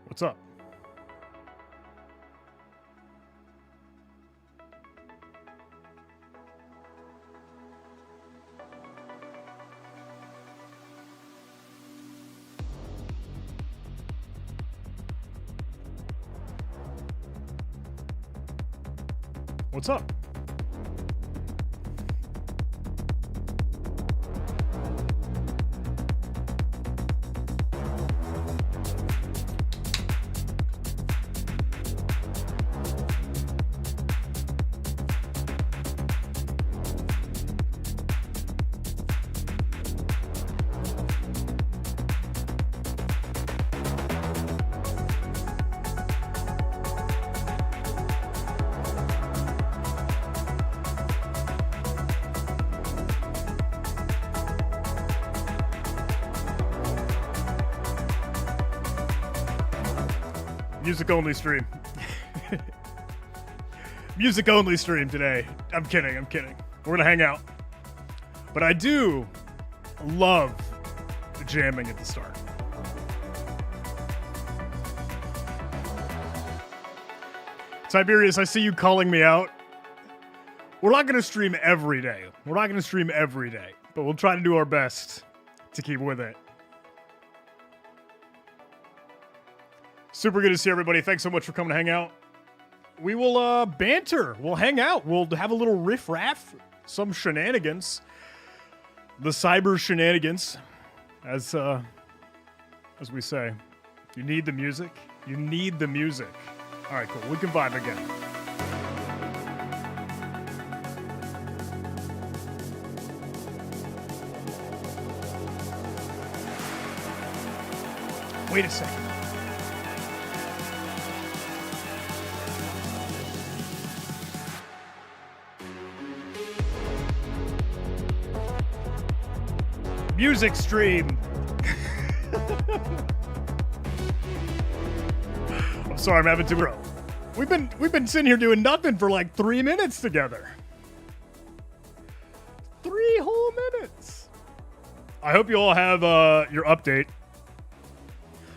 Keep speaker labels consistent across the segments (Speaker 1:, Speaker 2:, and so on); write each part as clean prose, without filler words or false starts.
Speaker 1: What's up? What's up? Music only stream. Music only stream today. I'm kidding. We're gonna hang out. But I do love jamming at the start. Tiberius, I see you calling me out. We're not gonna stream every day. But we'll try to do our best to keep with it. Super good to see everybody. Thanks so much for coming to hang out. We will banter. We'll hang out. We'll have a little riff-raff, some shenanigans. The cyber shenanigans, as we say. You need the music. You need the music. All right, cool. We can vibe again. Wait a second. Music stream. I'm sorry, I'm having to. We've been sitting here doing nothing for like 3 minutes together. 3 whole minutes. I hope you all have your update.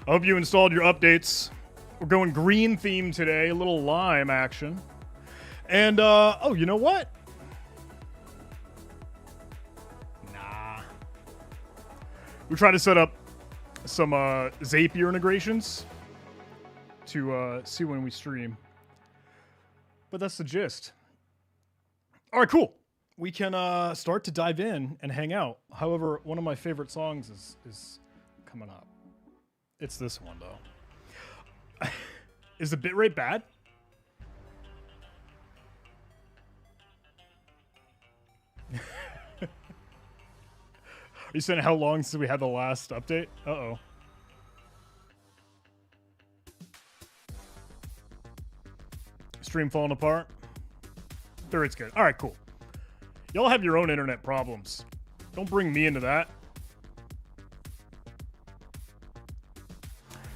Speaker 1: I hope you installed your updates. We're going green theme today, a little lime action. And oh, you know what? We try to set up some Zapier integrations to see when we stream. But that's the gist. All right, cool. We can start to dive in and hang out. However, one of my favorite songs is coming up. It's this one, though. Is the bitrate bad? Are you saying how long since we had the last update? Uh-oh. Stream falling apart? There, it's good. All right, cool. Y'all have your own internet problems. Don't bring me into that.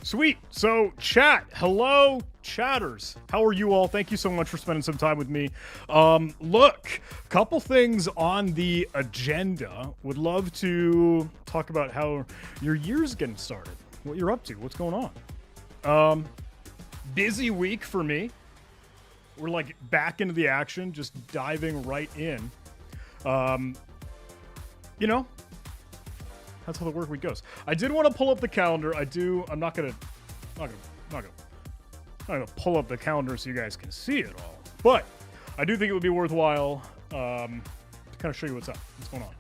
Speaker 1: Sweet. So, chat. Hello, chatters. How are you all? Thank you so much for spending some time with me. Look, couple things on the agenda. Would love to talk about how your year's getting started. What you're up to. What's going on? Busy week for me. We're like back into the action, just diving right in. You know, that's how the work week goes. I did want to pull up the calendar. I'm not gonna pull up the calendar so you guys can see it all. But I do think it would be worthwhile to kind of show you what's going on.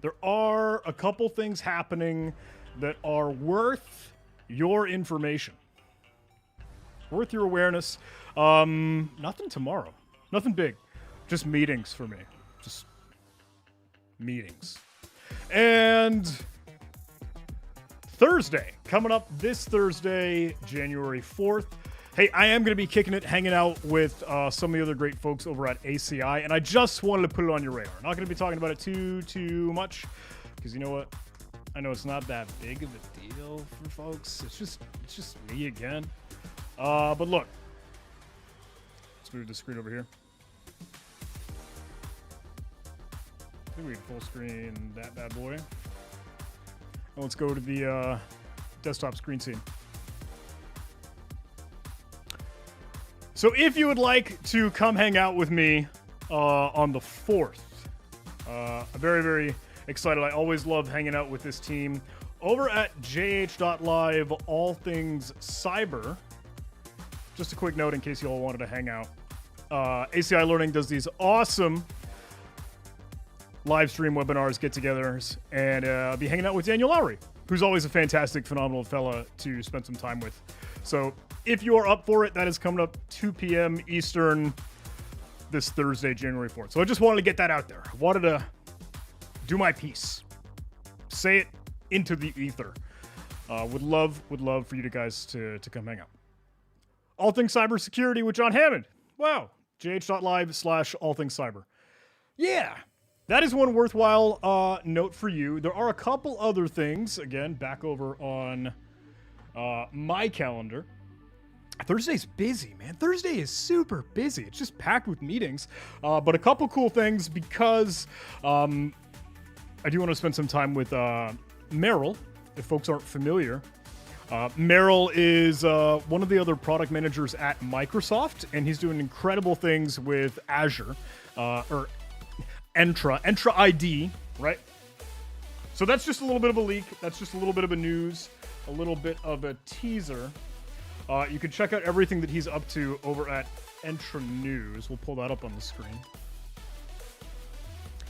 Speaker 1: There are a couple things happening that are worth your information, worth your awareness. Nothing tomorrow, nothing big, just meetings for me, just meetings. And Thursday, coming up this Thursday, January 4th. Hey, I am going to be kicking it, hanging out with some of the other great folks over at ACI, and I just wanted to put it on your radar. Not going to be talking about it too much, because you know what? I know it's not that big of a deal for folks. It's just me again. But look, let's move the screen over here. I think we can full screen that bad boy. And let's go to the desktop screen scene. So if you would like to come hang out with me on the 4th, I'm very, very excited. I always love hanging out with this team over at jh.live, all things cyber. Just a quick note in case you all wanted to hang out. ACI Learning does these awesome live stream webinars, get-togethers, and I'll be hanging out with Daniel Lowry, who's always a fantastic, phenomenal fella to spend some time with. So if you are up for it, that is coming up 2 p.m. Eastern this Thursday, January 4th. So I just wanted to get that out there. I wanted to do my piece. Say it into the ether. Would love for you guys to come hang out. All Things Cybersecurity with John Hammond. Wow. jh.live/allthingscyber. Yeah. That is one worthwhile note for you. There are a couple other things, again, back over on my calendar. Thursday's busy, man. Thursday is super busy. It's just packed with meetings. But a couple cool things because I do want to spend some time with Merrill, if folks aren't familiar. Merrill is one of the other product managers at Microsoft, and he's doing incredible things with Azure, or Entra ID, right? So that's just a little bit of a leak. That's just a little bit of a news, a little bit of a teaser. You can check out everything that he's up to over at Entra News. We'll pull that up on the screen.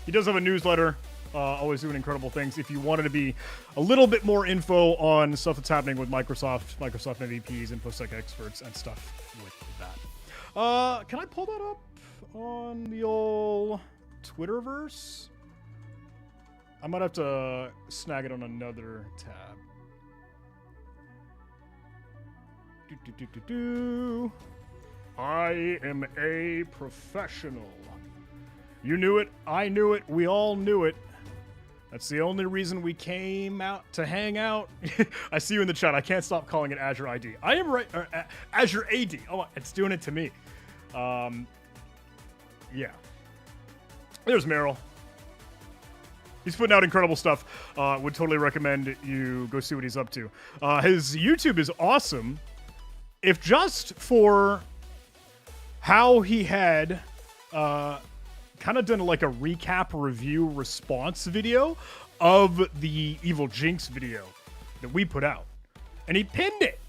Speaker 1: He does have a newsletter, always doing incredible things. If you wanted to be a little bit more info on stuff that's happening with Microsoft MVPs, InfoSec experts, and stuff with that. Can I pull that up on the old Twitterverse? I might have to snag it on another tab. I am a professional. You knew it. I knew it. We all knew it. That's the only reason we came out to hang out. I see you in the chat. I can't stop calling it Azure ID. I am right. Azure AD. Oh, it's doing it to me. Yeah. There's Merrill. He's putting out incredible stuff. Would totally recommend you go see what he's up to. His YouTube is awesome. If just for how he had kind of done like a recap review response video of the Evil Jinx video that we put out. And he pinned it.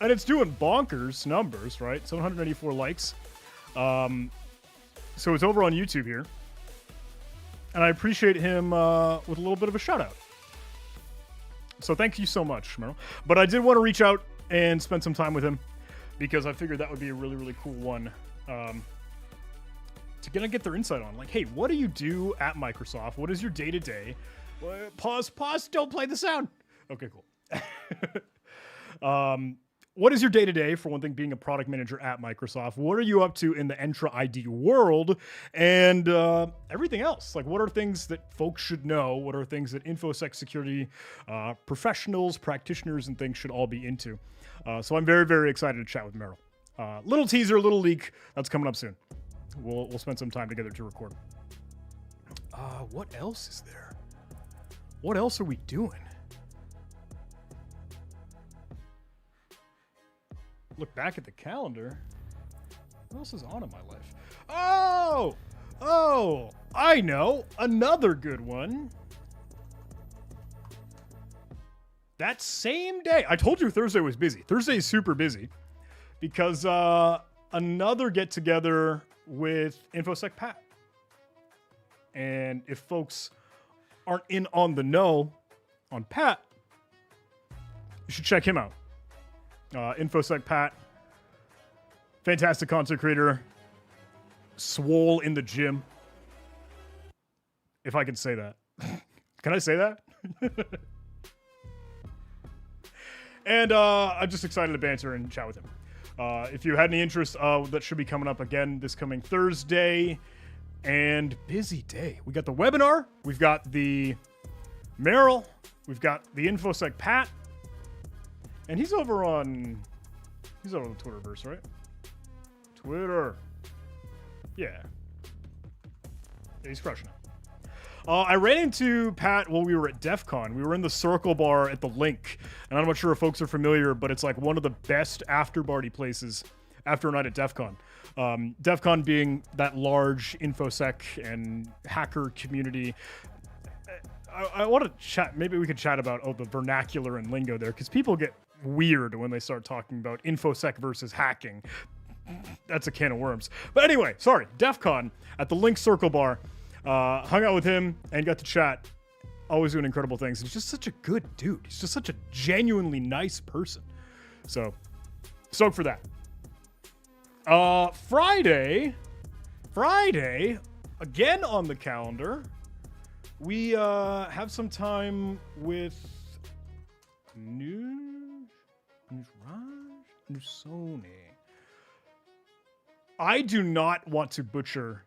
Speaker 1: And it's doing bonkers numbers, right? 784 likes. So it's over on YouTube here. And I appreciate him with a little bit of a shout out. So thank you so much, Merrill. But I did want to reach out and spend some time with him because I figured that would be a really, really cool one to get their insight on. Like, hey, what do you do at Microsoft? What is your day-to-day? Pause, don't play the sound. Okay, cool. What is your day-to-day, for one thing, being a product manager at Microsoft? What are you up to in the Entra ID world? And everything else. Like, what are things that folks should know? What are things that InfoSec security professionals, practitioners, and things should all be into? So I'm very, very excited to chat with Merrill. Little teaser, little leak. That's coming up soon. We'll spend some time together to record. What else is there? What else are we doing? Look back at the calendar. What else is on in my life? Oh, I know. Another good one. That same day. I told you Thursday was busy. Thursday is super busy because another get-together with InfoSec Pat. And if folks aren't in on the know on Pat, you should check him out. InfoSec Pat, fantastic content creator, swole in the gym, if I can say that. Can I say that? And I'm just excited to banter and chat with him. If you had any interest, that should be coming up again this coming Thursday. And busy day. We got the webinar, we've got the Merrill, we've got the InfoSec Pat. And he's over on the Twitterverse, right? Twitter. Yeah. He's crushing I ran into Pat while we were at DEF CON. We were in the Circle Bar at the Link, and I'm not sure if folks are familiar, but it's like one of the best after-party places after a night at DEF CON. DEF CON being that large InfoSec and hacker community. I want to chat, maybe we could chat about the vernacular and lingo there, because people get weird when they start talking about InfoSec versus hacking. That's a can of worms. But anyway, sorry, DEF CON at the Link Circle Bar. Hung out with him and got to chat. Always doing incredible things. He's just such a good dude. He's just such a genuinely nice person. So, stoked for that. Friday, again on the calendar, we have some time with Nusoni. I do not want to butcher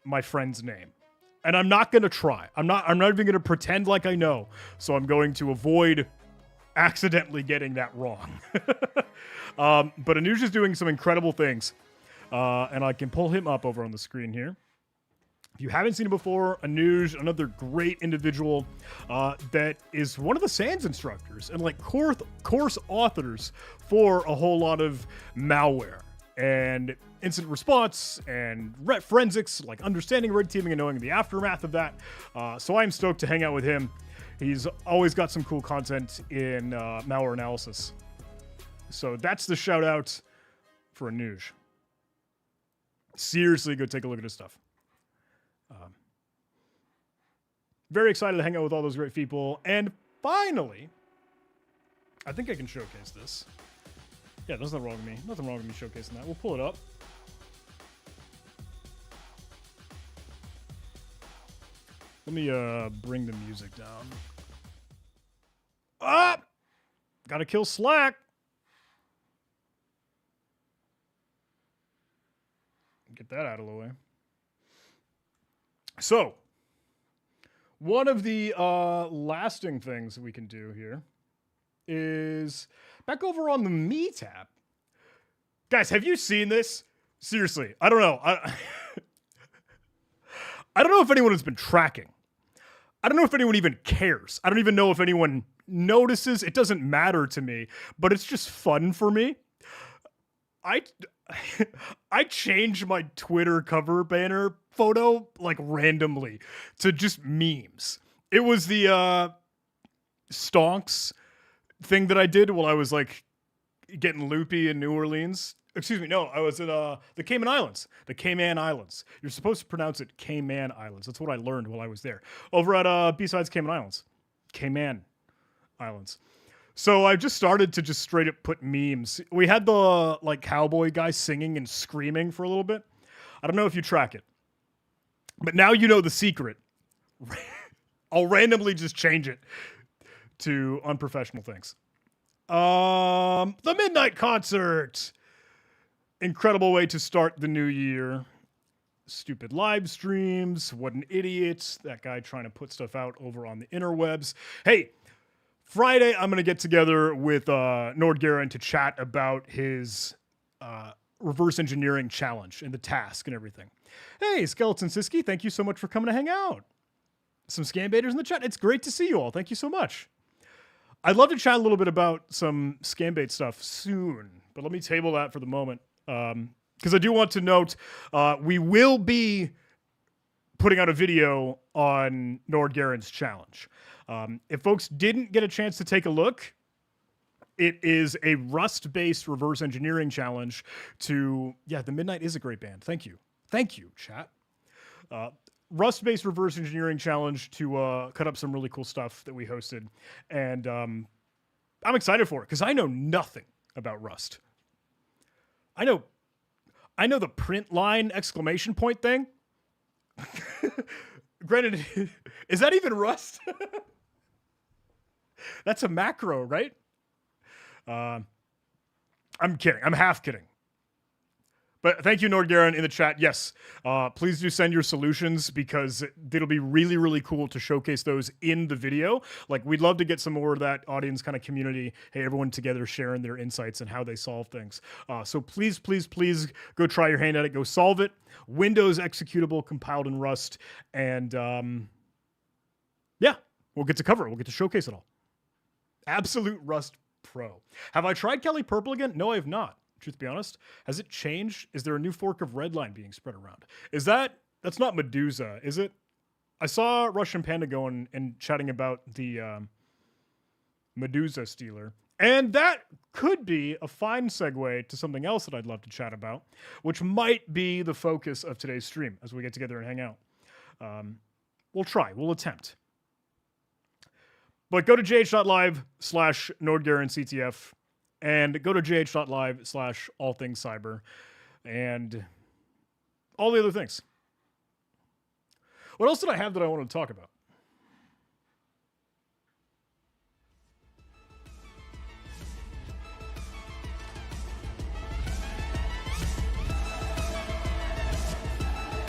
Speaker 1: my friend's name, and I'm not going to try. I'm not even going to pretend like I know, so I'm going to avoid accidentally getting that wrong. But Anuj is doing some incredible things, and I can pull him up over on the screen here. If you haven't seen him before, Anuj, another great individual that is one of the SANS instructors and like course authors for a whole lot of malware and incident response and forensics, like understanding red teaming and knowing the aftermath of that. So I'm stoked to hang out with him. He's always got some cool content in malware analysis. So that's the shout out for Anuj. Seriously, go take a look at his stuff. Very excited to hang out with all those great people. And finally, I think I can showcase this. Yeah, there's nothing wrong with me. Nothing wrong with me showcasing that. We'll pull it up. Let me bring the music down. Ah! Gotta kill Slack. Get that out of the way. So, one of the lasting things that we can do here is back over on the Me tab. Guys, have you seen this? Seriously, I don't know. I don't know if anyone has been tracking. I don't know if anyone even cares. I don't even know if anyone notices. It doesn't matter to me, but it's just fun for me. I changed my Twitter cover banner photo like randomly to just memes. It was the stonks thing that I did while I was like getting loopy in New Orleans. Excuse me, no, I was at the Cayman Islands. The Cayman Islands. You're supposed to pronounce it Cayman Islands. That's what I learned while I was there. Over at B-Sides Cayman Islands. Cayman Islands. So I just started to just straight up put memes. We had the like cowboy guy singing and screaming for a little bit. I don't know if you track it. But now you know the secret. I'll randomly just change it to unprofessional things. The Midnight Concert. Incredible way to start the new year. Stupid live streams. What an idiot. That guy trying to put stuff out over on the interwebs. Hey, Friday, I'm going to get together with Nordgaren to chat about his reverse engineering challenge and the task and everything. Hey, Skeleton Siski, thank you so much for coming to hang out. Some scam baiters in the chat. It's great to see you all. Thank you so much. I'd love to chat a little bit about some scam bait stuff soon, but let me table that for the moment. Because I do want to note, we will be putting out a video on Nordgaren's challenge. If folks didn't get a chance to take a look, it is a Rust-based reverse engineering challenge to... Yeah, The Midnight is a great band. Thank you. Thank you, chat. Rust-based reverse engineering challenge to cut up some really cool stuff that we hosted. And I'm excited for it because I know nothing about Rust. I know the print line exclamation point thing. Granted, is that even Rust? That's a macro, right? I'm kidding. I'm half kidding. But thank you, Nordgaren, in the chat. Yes, please do send your solutions because it'll be really, really cool to showcase those in the video. Like, we'd love to get some more of that audience kind of community. Hey, everyone together sharing their insights and how they solve things. So please, please, please go try your hand at it. Go solve it. Windows executable, compiled in Rust. And Yeah, we'll get to cover it. We'll get to showcase it all. Absolute Rust Pro. Have I tried Kelly Purple again? No, I have not. Truth be honest. Has it changed? Is there a new fork of Redline being spread around? That's not Medusa, is it? I saw Russian Panda going and chatting about the Medusa stealer. And that could be a fine segue to something else that I'd love to chat about, which might be the focus of today's stream as we get together and hang out. We'll try. We'll attempt. But go to jh.live/NordGarenCTF and go to jh.live/allthingscyber and all the other things. What else did I have that I wanted to talk about?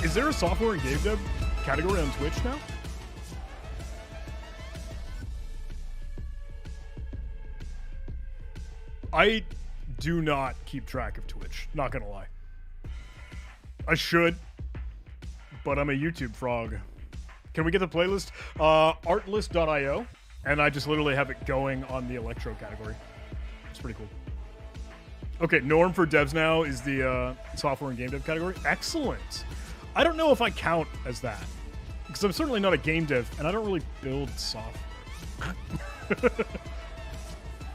Speaker 1: Is there a software and game dev category on Twitch now? I do not keep track of Twitch, not gonna lie. I should, but I'm a YouTube frog. Can we get the playlist? Artlist.io, and I just literally have it going on the electro category. It's pretty cool. Okay, norm for devs now is the software and game dev category. Excellent. I don't know if I count as that, because I'm certainly not a game dev, and I don't really build software.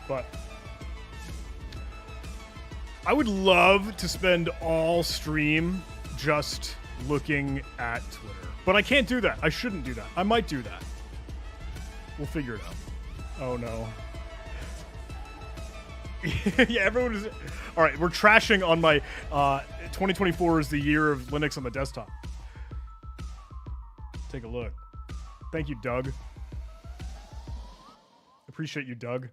Speaker 1: But I would love to spend all stream just looking at Twitter. But I can't do that. I shouldn't do that. I might do that. We'll figure it out. Oh, no. Yeah, everyone is... All right, we're trashing on my... 2024 is the year of Linux on the desktop. Take a look. Thank you, Doug. Appreciate you, Doug.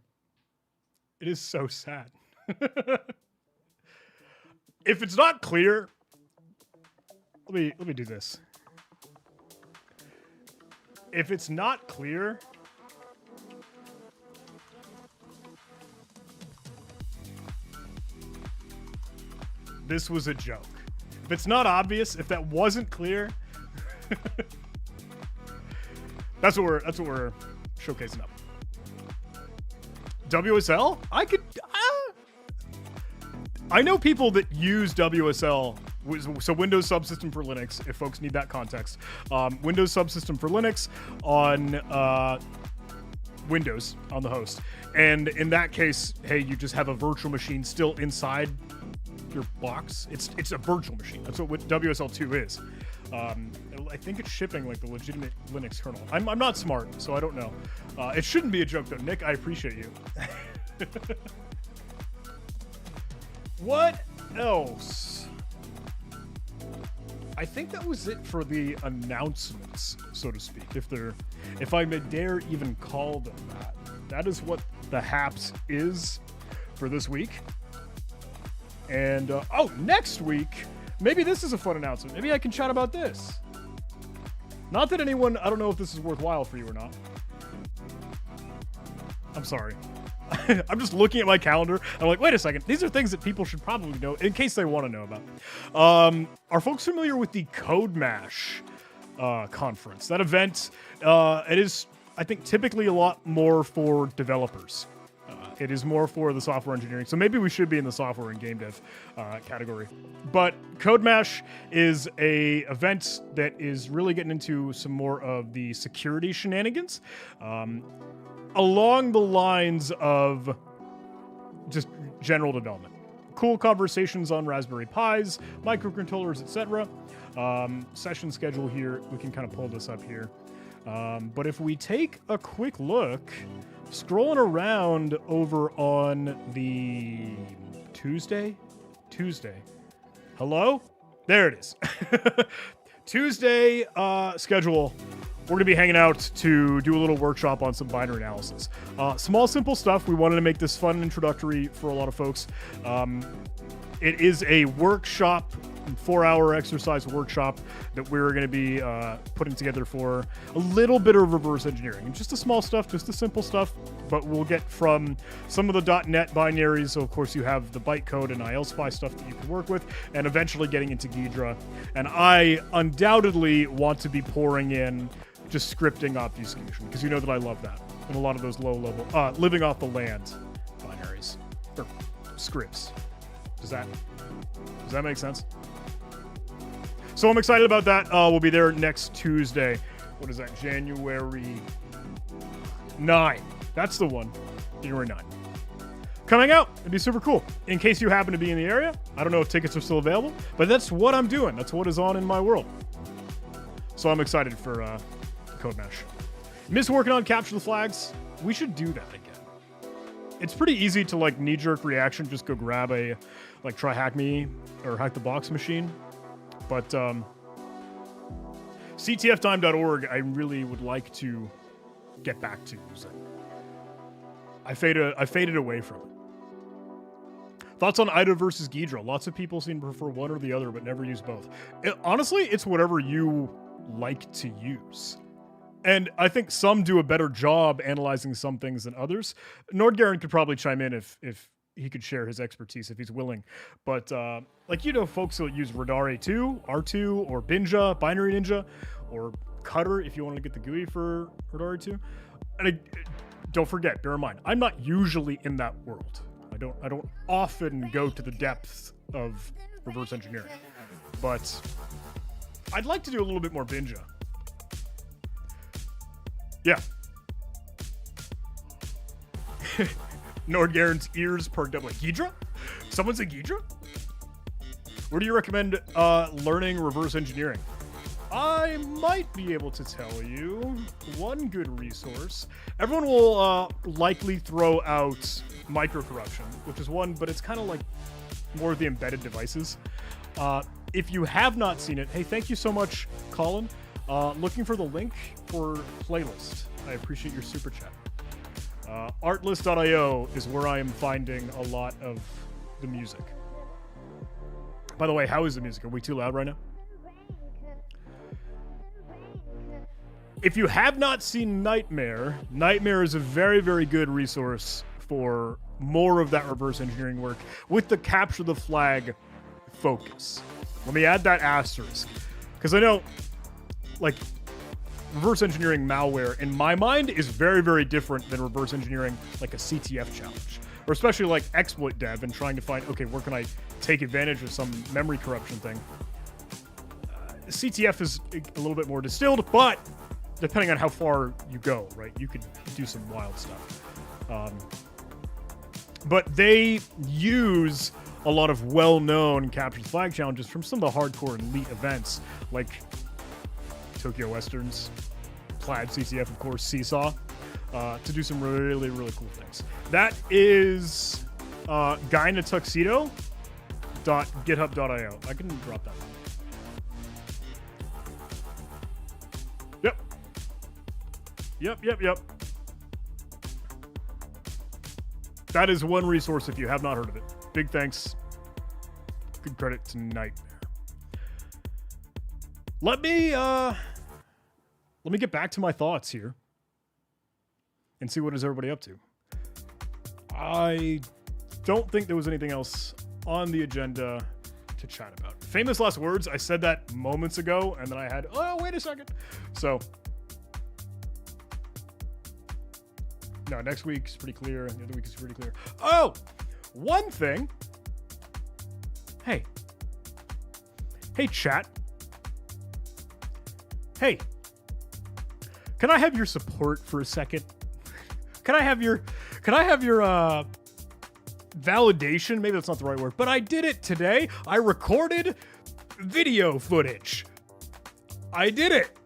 Speaker 1: It is so sad. If it's not clear, let me do this. If it's not clear, this was a joke. If it's not obvious, if that wasn't clear, that's what we're showcasing up. WSL? I know people that use WSL, so Windows Subsystem for Linux, if folks need that context. Windows Subsystem for Linux on Windows on the host. And in that case, hey, you just have a virtual machine still inside your box. It's a virtual machine. That's what WSL2 is. I think it's shipping like the legitimate Linux kernel. I'm not smart, so I don't know. It shouldn't be a joke though. Nick, I appreciate you. What else? I think that was it for the announcements, so to speak. If I may dare even call them that. That is what the HAPS is for this week. And, next week, maybe this is a fun announcement. Maybe I can chat about this. Not that anyone, I don't know if this is worthwhile for you or not. I'm sorry. I'm just looking at my calendar. I'm like, wait a second. These are things that people should probably know in case they want to know about. Are folks familiar with the Code Mash conference? That event, it is, I think, typically a lot more for developers. It is more for the software engineering. So maybe we should be in the software and game dev category. But Code Mash is a event that is really getting into some more of the security shenanigans. Along the lines of just general development. Cool conversations on Raspberry Pis, microcontrollers, etc. Session schedule here. We can kind of pull this up here. But if we take a quick look, scrolling around over on the Tuesday. Hello? There it is. Tuesday schedule. We're going to be hanging out to do a little workshop on some binary analysis. Small, simple stuff. We wanted to make this fun and introductory for a lot of folks. It is a workshop, 4-hour exercise workshop that we're going to be putting together for a little bit of reverse engineering. Just the small stuff, just the simple stuff, but we'll get from some of the .NET binaries. So, of course, you have the bytecode and ILSpy stuff that you can work with, and eventually getting into Ghidra. And I undoubtedly want to be pouring in just scripting obfuscation, because you know that I love that. And a lot of those low-level, living off the land binaries, or scripts. Does that make sense? So I'm excited about that. We'll be there next Tuesday. What is that? January 9. That's the one. January 9. Coming out. It'd be super cool. In case you happen to be in the area, I don't know if tickets are still available, but that's what I'm doing. That's what is on in my world. So I'm excited for Code Mesh. Miss working on Capture the Flags. We should do that again. It's pretty easy to like knee-jerk reaction. Just go grab a like try hack me or hack the box machine. But ctftime.org, I really would like to get back to using. I faded away from it. Thoughts on Ida versus Ghidra? Lots of people seem to prefer one or the other, but never use both. Honestly, it's whatever you like to use. And I think some do a better job analyzing some things than others. Nordgaren could probably chime in if he could share his expertise if he's willing. But like, you know, folks that use Radare 2, R2, or Binja, Binary Ninja, or Cutter if you want to get the GUI for Radare 2. And don't forget, bear in mind, I'm not usually in that world. I don't often go to the depths of reverse engineering. But I'd like to do a little bit more Binja. Yeah. Nordgaren's ears perked up like, Ghidra? Someone's a Ghidra? Where do you recommend learning reverse engineering? I might be able to tell you one good resource. Everyone will likely throw out micro-corruption, which is one, but it's kind of like more of the embedded devices. If you have not seen it, hey, thank you so much, Colin. Looking for the link for playlist. I appreciate your super chat. Artlist.io is where I am finding a lot of the music. By the way, how is the music? Are we too loud right now? If you have not seen Nightmare, Nightmare is a very, very good resource for more of that reverse engineering work with the capture the flag focus. Let me add that asterisk, because I know, like, reverse engineering malware, in my mind, is very, very different than reverse engineering like a CTF challenge, or especially like exploit dev and trying to find, okay, where can I take advantage of some memory corruption thing? CTF is a little bit more distilled, but depending on how far you go, right, you could do some wild stuff. But they use a lot of well-known capture the flag challenges from some of the hardcore elite events, like Tokyo Westerns, Plaid CTF, of course, Seesaw, to do some really, really cool things. That is guyinatuxedo.github.io. I can drop that. Yep. That is one resource if you have not heard of it. Big thanks. Good credit to Nightmare. Let me get back to my thoughts here and see what is everybody up to. I don't think there was anything else on the agenda to chat about. Famous last words. I said that moments ago, and then I had, oh, wait a second. So, no, next week's pretty clear, and the other week is pretty clear. Oh, one thing. Hey, chat. Hey, can I have your support for a second? Can I have your validation? Maybe that's not the right word, but I did it today. I recorded video footage. I did it.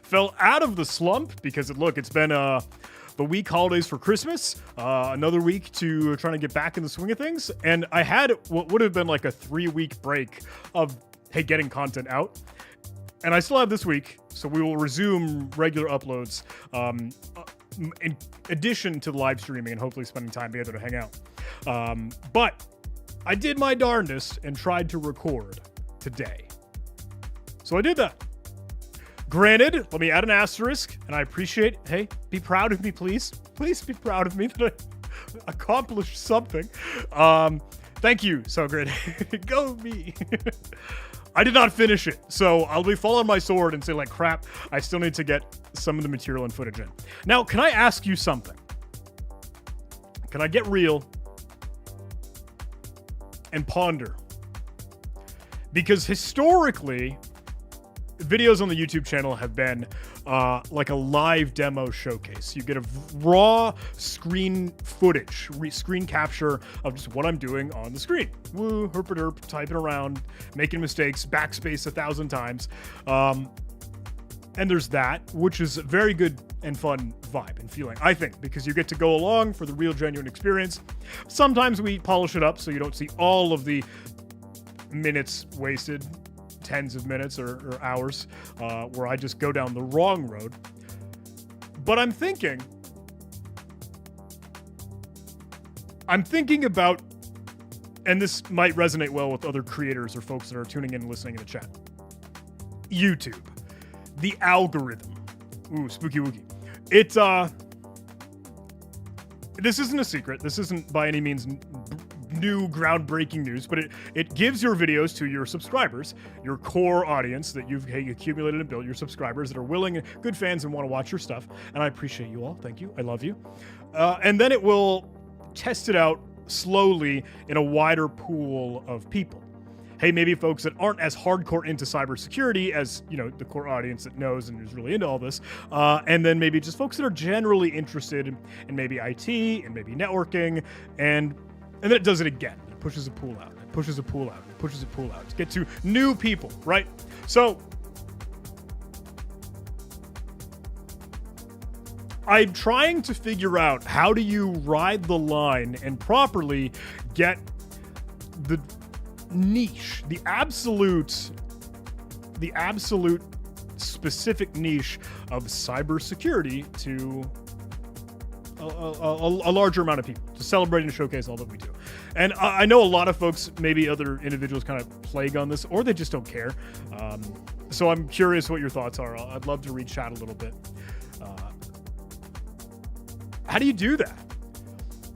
Speaker 1: Fell out of the slump because it's been the week holidays for Christmas, another week to trying to get back in the swing of things, and I had what would have been like a 3-week break of, hey, getting content out. And I still have this week, so we will resume regular uploads in addition to live streaming and hopefully spending time together to hang out. But I did my darndest and tried to record today. So I did that. Granted, let me add an asterisk, and I appreciate, hey, be proud of me, please. Please be proud of me that I accomplished something. Thank you, So Grid. Go me. I did not finish it, so I'll be fall on my sword and say, like, crap, I still need to get some of the material and footage in. Now, can I ask you something? Can I get real and ponder? Because historically, videos on the YouTube channel have been like a live demo showcase. You get a raw screen footage, screen capture of just what I'm doing on the screen. Woo, herp-a-derp, typing around, making mistakes, backspace 1,000 times. And there's that, which is a very good and fun vibe and feeling, I think, because you get to go along for the real, genuine experience. Sometimes we polish it up so you don't see all of the minutes wasted, tens of minutes or hours, where I just go down the wrong road. But I'm thinking about, and this might resonate well with other creators or folks that are tuning in and listening in the chat. YouTube, the algorithm. Ooh, spooky wookie. It's this isn't a secret. This isn't by any means new groundbreaking news, but it gives your videos to your subscribers, your core audience that you've accumulated and built, your subscribers that are willing and good fans and want to watch your stuff. And I appreciate you all. Thank you. I love you. And then it will test it out slowly in a wider pool of people. Hey, maybe folks that aren't as hardcore into cybersecurity as, you know, the core audience that knows and is really into all this. And then maybe just folks that are generally interested in maybe IT and maybe networking. And then it does it again. It pushes a pool out. It pushes a pool out. It pushes a pool out to get to new people, right? So I'm trying to figure out, how do you ride the line and properly get the niche, the absolute specific niche of cybersecurity to a larger amount of people, to celebrate and showcase all that we do. And I know a lot of folks, maybe other individuals, kind of plague on this, or they just don't care. So I'm curious what your thoughts are. I'd love to read chat a little bit. How do you do that?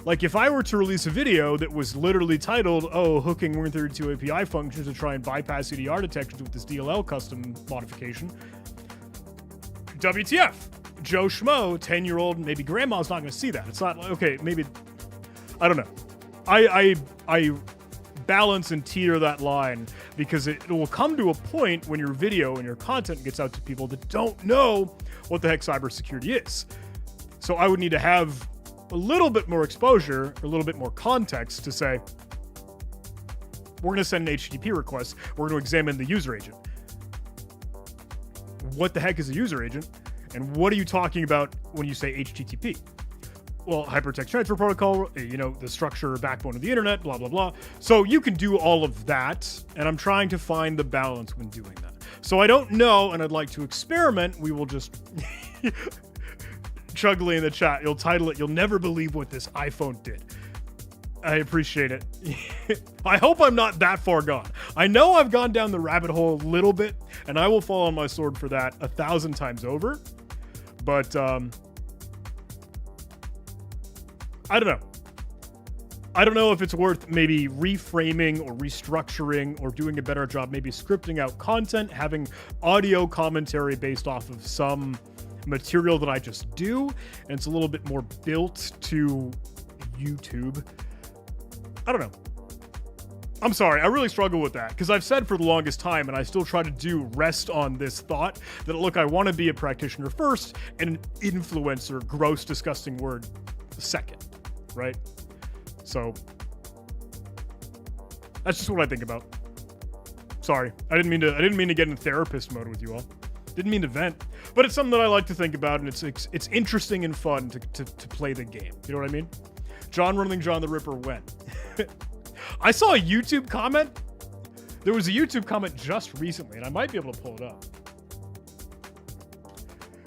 Speaker 1: Like, if I were to release a video that was literally titled, oh, hooking Win32 API functions to try and bypass EDR detections with this DLL custom modification, WTF? Joe Schmo, 10-year-old, maybe grandma's not going to see that. It's not, okay, maybe, I don't know. I balance and teeter that line, because it will come to a point when your video and your content gets out to people that don't know what the heck cybersecurity is. So I would need to have a little bit more exposure, a little bit more context to say, we're going to send an HTTP request. We're going to examine the user agent. What the heck is a user agent? And what are you talking about when you say HTTP? Well, hypertext transfer protocol, you know, the structure or backbone of the internet, blah, blah, blah. So you can do all of that. And I'm trying to find the balance when doing that. So I don't know, and I'd like to experiment. We will just... Chuggly in the chat, you'll title it, "You'll Never Believe What This iPhone Did." I appreciate it. I hope I'm not that far gone. I know I've gone down the rabbit hole a little bit, and I will fall on my sword for that 1,000 times over. But I don't know. I don't know if it's worth maybe reframing or restructuring or doing a better job, maybe scripting out content, having audio commentary based off of some material that I just do, and it's a little bit more built to YouTube. I don't know. I'm sorry, I really struggle with that, because I've said for the longest time, and I still try to rest on this thought that, look, I want to be a practitioner first and an influencer, gross, disgusting word, second, right? So that's just what I think about. Sorry, I didn't mean to get in therapist mode with you all. Didn't mean to vent, but it's something that I like to think about, and it's interesting and fun to play the game. You know what I mean? John Running John the Ripper when? I saw a YouTube comment. There was a YouTube comment just recently, and I might be able to pull it up,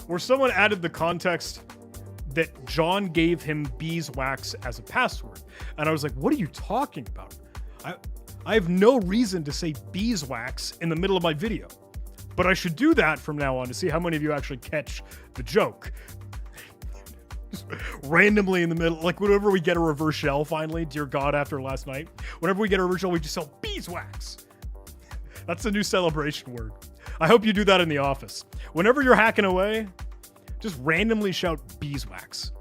Speaker 1: where someone added the context that John gave him beeswax as a password. And I was like, what are you talking about? I have no reason to say beeswax in the middle of my video. But I should do that from now on to see how many of you actually catch the joke. Just randomly in the middle, like whenever we get a reverse shell finally, dear God, after last night, whenever we get a reverse shell, we just sell beeswax. That's a new celebration word. I hope you do that in the office. Whenever you're hacking away, just randomly shout beeswax.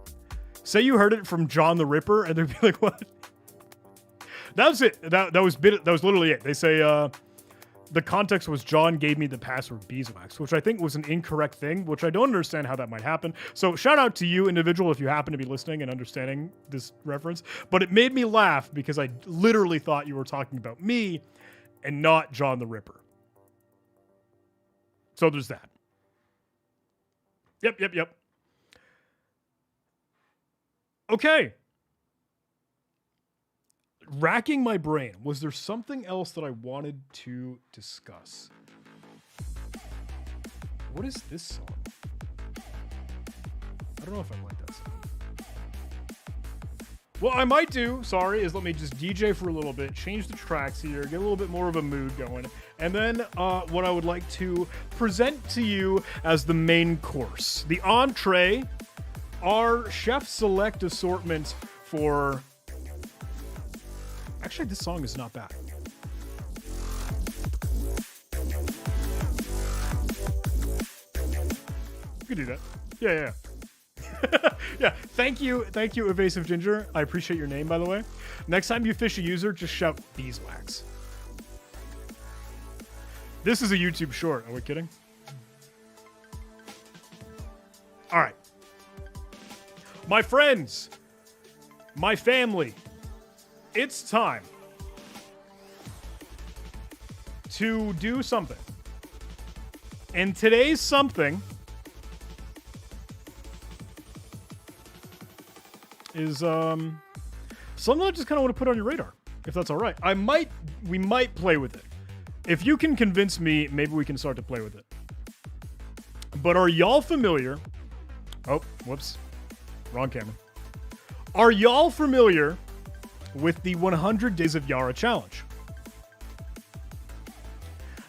Speaker 1: Say you heard it from John the Ripper, and they'd be like, what? That was it. That was literally it. They say, the context was John gave me the password beeswax, which I think was an incorrect thing, which I don't understand how that might happen. So shout out to you, individual, if you happen to be listening and understanding this reference. But it made me laugh because I literally thought you were talking about me and not John the Ripper. So there's that. Yep. Okay. Racking my brain. Was there something else that I wanted to discuss? What is this song? I don't know if I like that song. What I might do, is let me just DJ for a little bit, change the tracks here, get a little bit more of a mood going, and then what I would like to present to you as the main course. The entree, our chef select assortment for... Actually, this song is not bad. You could do that. Yeah. Yeah, thank you, Evasive Ginger. I appreciate your name, by the way. Next time you fish a user, just shout beeswax. This is a YouTube short. Are we kidding? All right. My friends, my family, it's time to do something. And today's something is something I just kind of want to put on your radar, if that's all right. We might play with it. If you can convince me, maybe we can start to play with it. But are y'all familiar? Oh, whoops. Wrong camera. Are y'all familiar with the 100 Days of Yara challenge?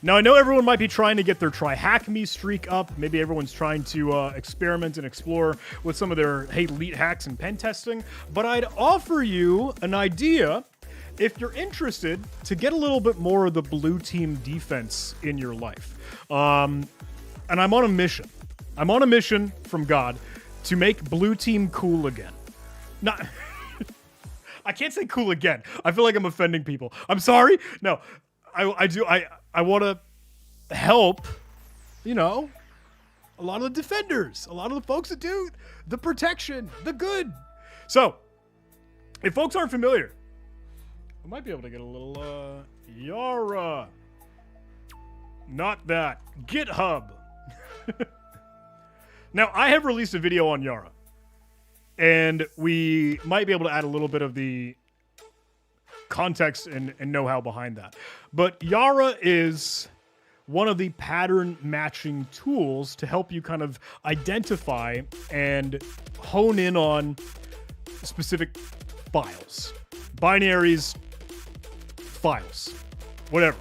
Speaker 1: Now, I know everyone might be trying to get their Try Hack Me streak up. Maybe everyone's trying to experiment and explore with some of their elite hacks and pen testing. But I'd offer you an idea, if you're interested, to get a little bit more of the blue team defense in your life. And I'm on a mission. I'm on a mission from God to make blue team cool again. Not... I can't say cool again. I feel like I'm offending people. I'm sorry. No, I want to help, a lot of the defenders, a lot of the folks that do the protection, the good. So, if folks aren't familiar, we might be able to get a little Yara. Not that. GitHub. Now, I have released a video on Yara. And we might be able to add a little bit of the context and know-how behind that. But Yara is one of the pattern matching tools to help you kind of identify and hone in on specific files. Binaries, files, whatever.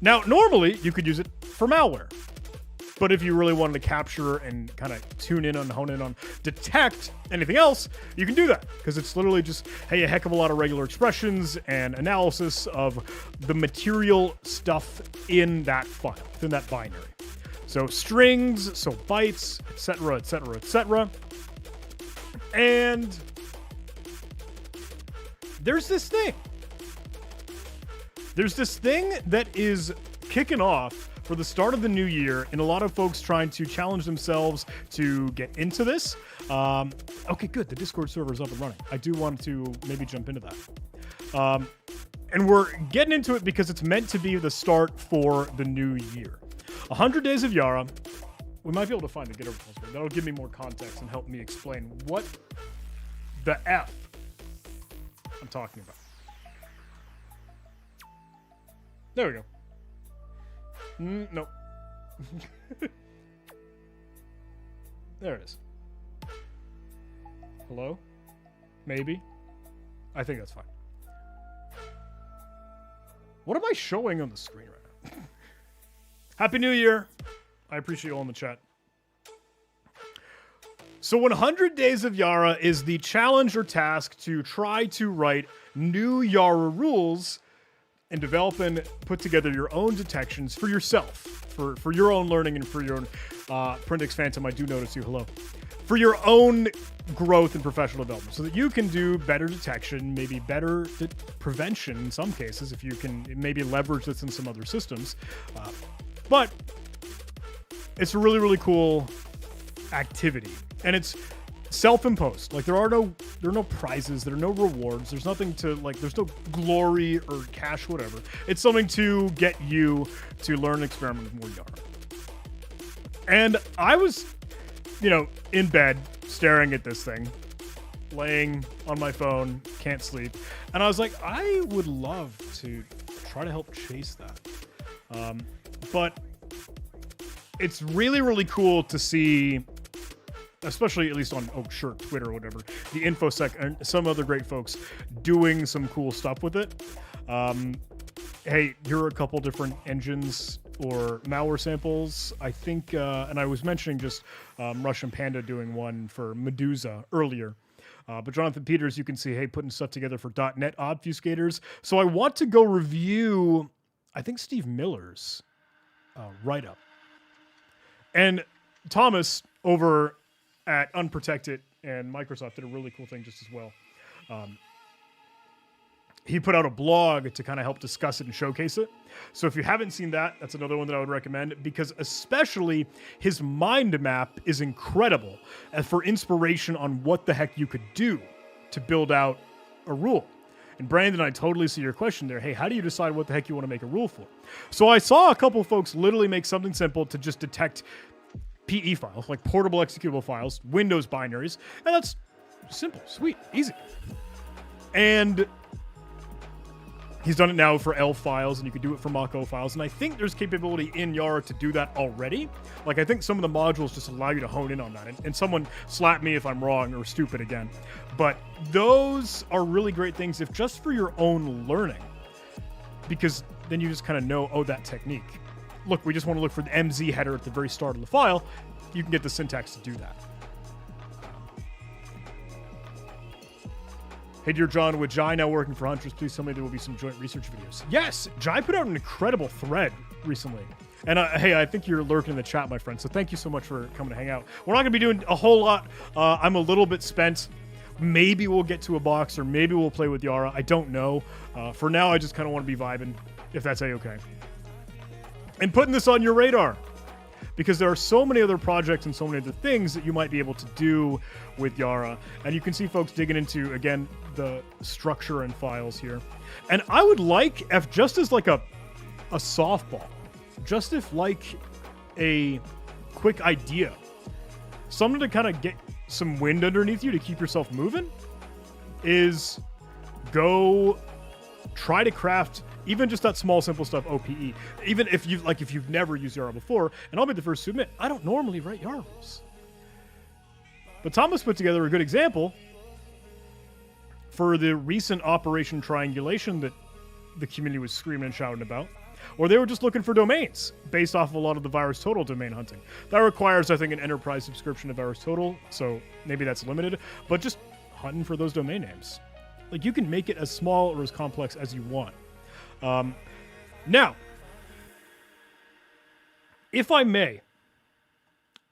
Speaker 1: Now, normally, you could use it for malware. But if you really wanted to capture and kind of tune in on, hone in on, detect anything else, you can do that. Because it's literally just, a heck of a lot of regular expressions and analysis of the material stuff in that file, in that binary. So strings, so bytes, etc., etc., etc. And there's this thing. There's this thing that is kicking off for the start of the new year, and a lot of folks trying to challenge themselves to get into this. Okay, good. The Discord server is up and running. I do want to maybe jump into that. And we're getting into it because it's meant to be the start for the new year. 100 Days of Yara. We might be able to find a GitHub post. That'll give me more context and help me explain what the F I'm talking about. There we go. Nope. There it is. Hello? Maybe? I think that's fine. What am I showing on the screen right now? Happy New Year. I appreciate you all in the chat. So 100 Days of Yara is the challenge or task to try to write new Yara rules and develop and put together your own detections for yourself, for your own learning and for your own, Printix Phantom, I do notice you, hello. For your own growth and professional development, so that you can do better detection, maybe better prevention in some cases, if you can maybe leverage this in some other systems. But it's a really, really cool activity, and it's self-imposed. Like there are no prizes, there are no rewards, there's nothing to like, there's no glory or cash, whatever. It's something to get you to learn and experiment with more Yara. And I was, in bed staring at this thing, laying on my phone, can't sleep, and I was like, I would love to try to help chase that. But it's really, really cool to see, especially at least on Twitter or whatever, the InfoSec and some other great folks doing some cool stuff with it. Hey, here are a couple different engines or malware samples. I think, and I was mentioning just Russian Panda doing one for Medusa earlier. But Jonathan Peters, you can see, hey, putting stuff together for .NET obfuscators. So I want to go review, I think, Steve Miller's write-up. And Thomas over at Unprotected and Microsoft did a really cool thing just as well. He put out a blog to kind of help discuss it and showcase it. So if you haven't seen that, that's another one that I would recommend, because especially his mind map is incredible for inspiration on what the heck you could do to build out a rule. And Brandon, I totally see your question there. Hey, how do you decide what the heck you want to make a rule for? So I saw a couple folks literally make something simple to just detect PE files, like portable executable files, Windows binaries, and that's simple, sweet, easy. And he's done it now for ELF files, and you can do it for Mach-O files, and I think there's capability in Yara to do that already. Like, I think some of the modules just allow you to hone in on that, and someone slap me if I'm wrong or stupid again. But those are really great things if just for your own learning, because then you just kind of know, that technique. Look, we just want to look for the MZ header at the very start of the file. You can get the syntax to do that. Hey, dear John, with Jai now working for Huntress, please tell me there will be some joint research videos. Yes, Jai put out an incredible thread recently. And hey, I think you're lurking in the chat, my friend, so thank you so much for coming to hang out. We're not going to be doing a whole lot. I'm a little bit spent. Maybe we'll get to a box, or maybe we'll play with Yara. I don't know. For now, I just kind of want to be vibing, if that's A-okay. And putting this on your radar, because there are so many other projects and so many other things that you might be able to do with Yara. And you can see folks digging into, again, the structure and files here. And I would like, if just as like a softball, just if like a quick idea, something to kind of get some wind underneath you to keep yourself moving, is go try to craft even just that small, simple stuff, OPE. Even if you've never used Yara before, and I'll be the first to admit, I don't normally write Yara rules. But Thomas put together a good example for the recent Operation Triangulation that the community was screaming and shouting about, or they were just looking for domains based off of a lot of the VirusTotal domain hunting. That requires, I think, an enterprise subscription to VirusTotal, so maybe that's limited, but just hunting for those domain names. Like, you can make it as small or as complex as you want. Now, if I may,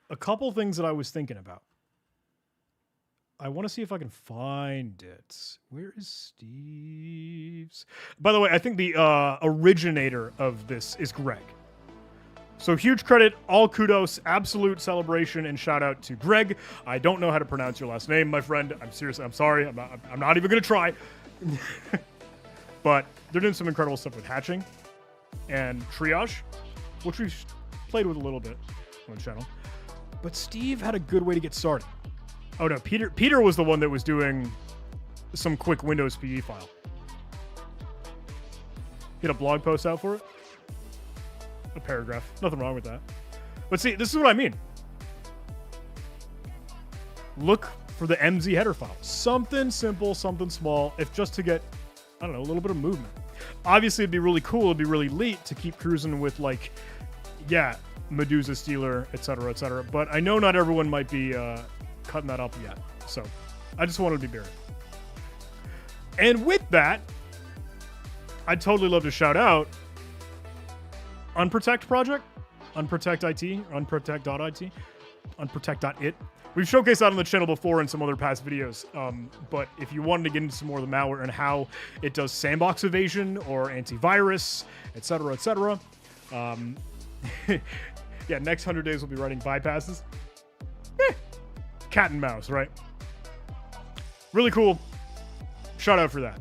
Speaker 1: a couple things that I was thinking about. I want to see if I can find it. Where is Steve's? By the way, I think the originator of this is Greg. So huge credit, all kudos, absolute celebration, and shout out to Greg. I don't know how to pronounce your last name, my friend. I'm sorry. I'm not even going to try. But they're doing some incredible stuff with hatching and triage, which we've played with a little bit on the channel. But Steve had a good way to get started. Oh no, Peter was the one that was doing some quick Windows PE file. He had a blog post out for it. A paragraph. Nothing wrong with that. But see, this is what I mean. Look for the MZ header file. Something simple, something small, if just to get, I don't know, a little bit of movement. Obviously, it'd be really cool, it'd be really neat to keep cruising with, like, yeah, Medusa Stealer, etc., etc. But I know not everyone might be cutting that up yet. So I just wanted to be buried. And with that, I'd totally love to shout out Unprotect Project, Unprotect IT, Unprotect.it, Unprotect.it. We've showcased that on the channel before in some other past videos, but if you wanted to get into some more of the malware and how it does sandbox evasion or antivirus, etc., etc., yeah, next 100 days we'll be writing bypasses. Cat and mouse, right? Really cool. Shout out for that.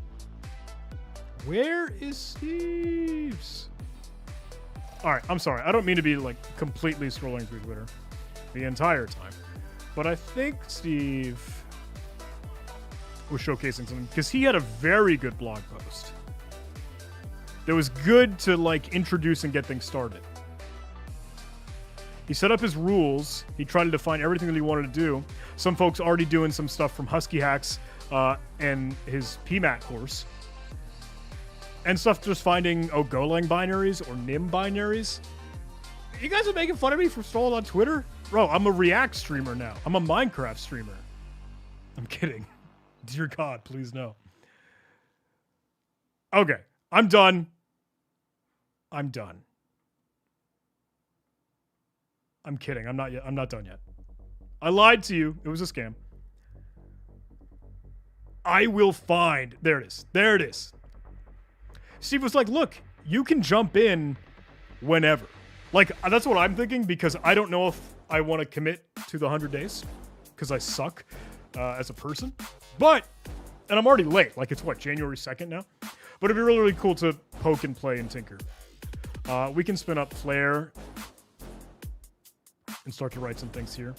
Speaker 1: Where is Steve's? All right, I'm sorry. I don't mean to be like completely scrolling through Twitter the entire time, but I think Steve was showcasing something because he had a very good blog post that was good to like introduce and get things started. He set up his rules. He tried to define everything that he wanted to do. Some folks already doing some stuff from Husky Hacks and his PMAT course. And stuff just finding, Golang binaries or NIM binaries. You guys are making fun of me for scrolling on Twitter? Bro, I'm a React streamer now. I'm a Minecraft streamer. I'm kidding. Dear God, please no. Okay, I'm done. I'm done. I'm kidding. I'm not done yet. I lied to you. It was a scam. I will find. There it is. There it is. Steve was like, look, you can jump in whenever. Like, that's what I'm thinking because I don't know if I want to commit to the 100 days because I suck as a person. But, and I'm already late. Like, it's what, January 2nd now? But it'd be really, really cool to poke and play and tinker. We can spin up Flare and start to write some things here.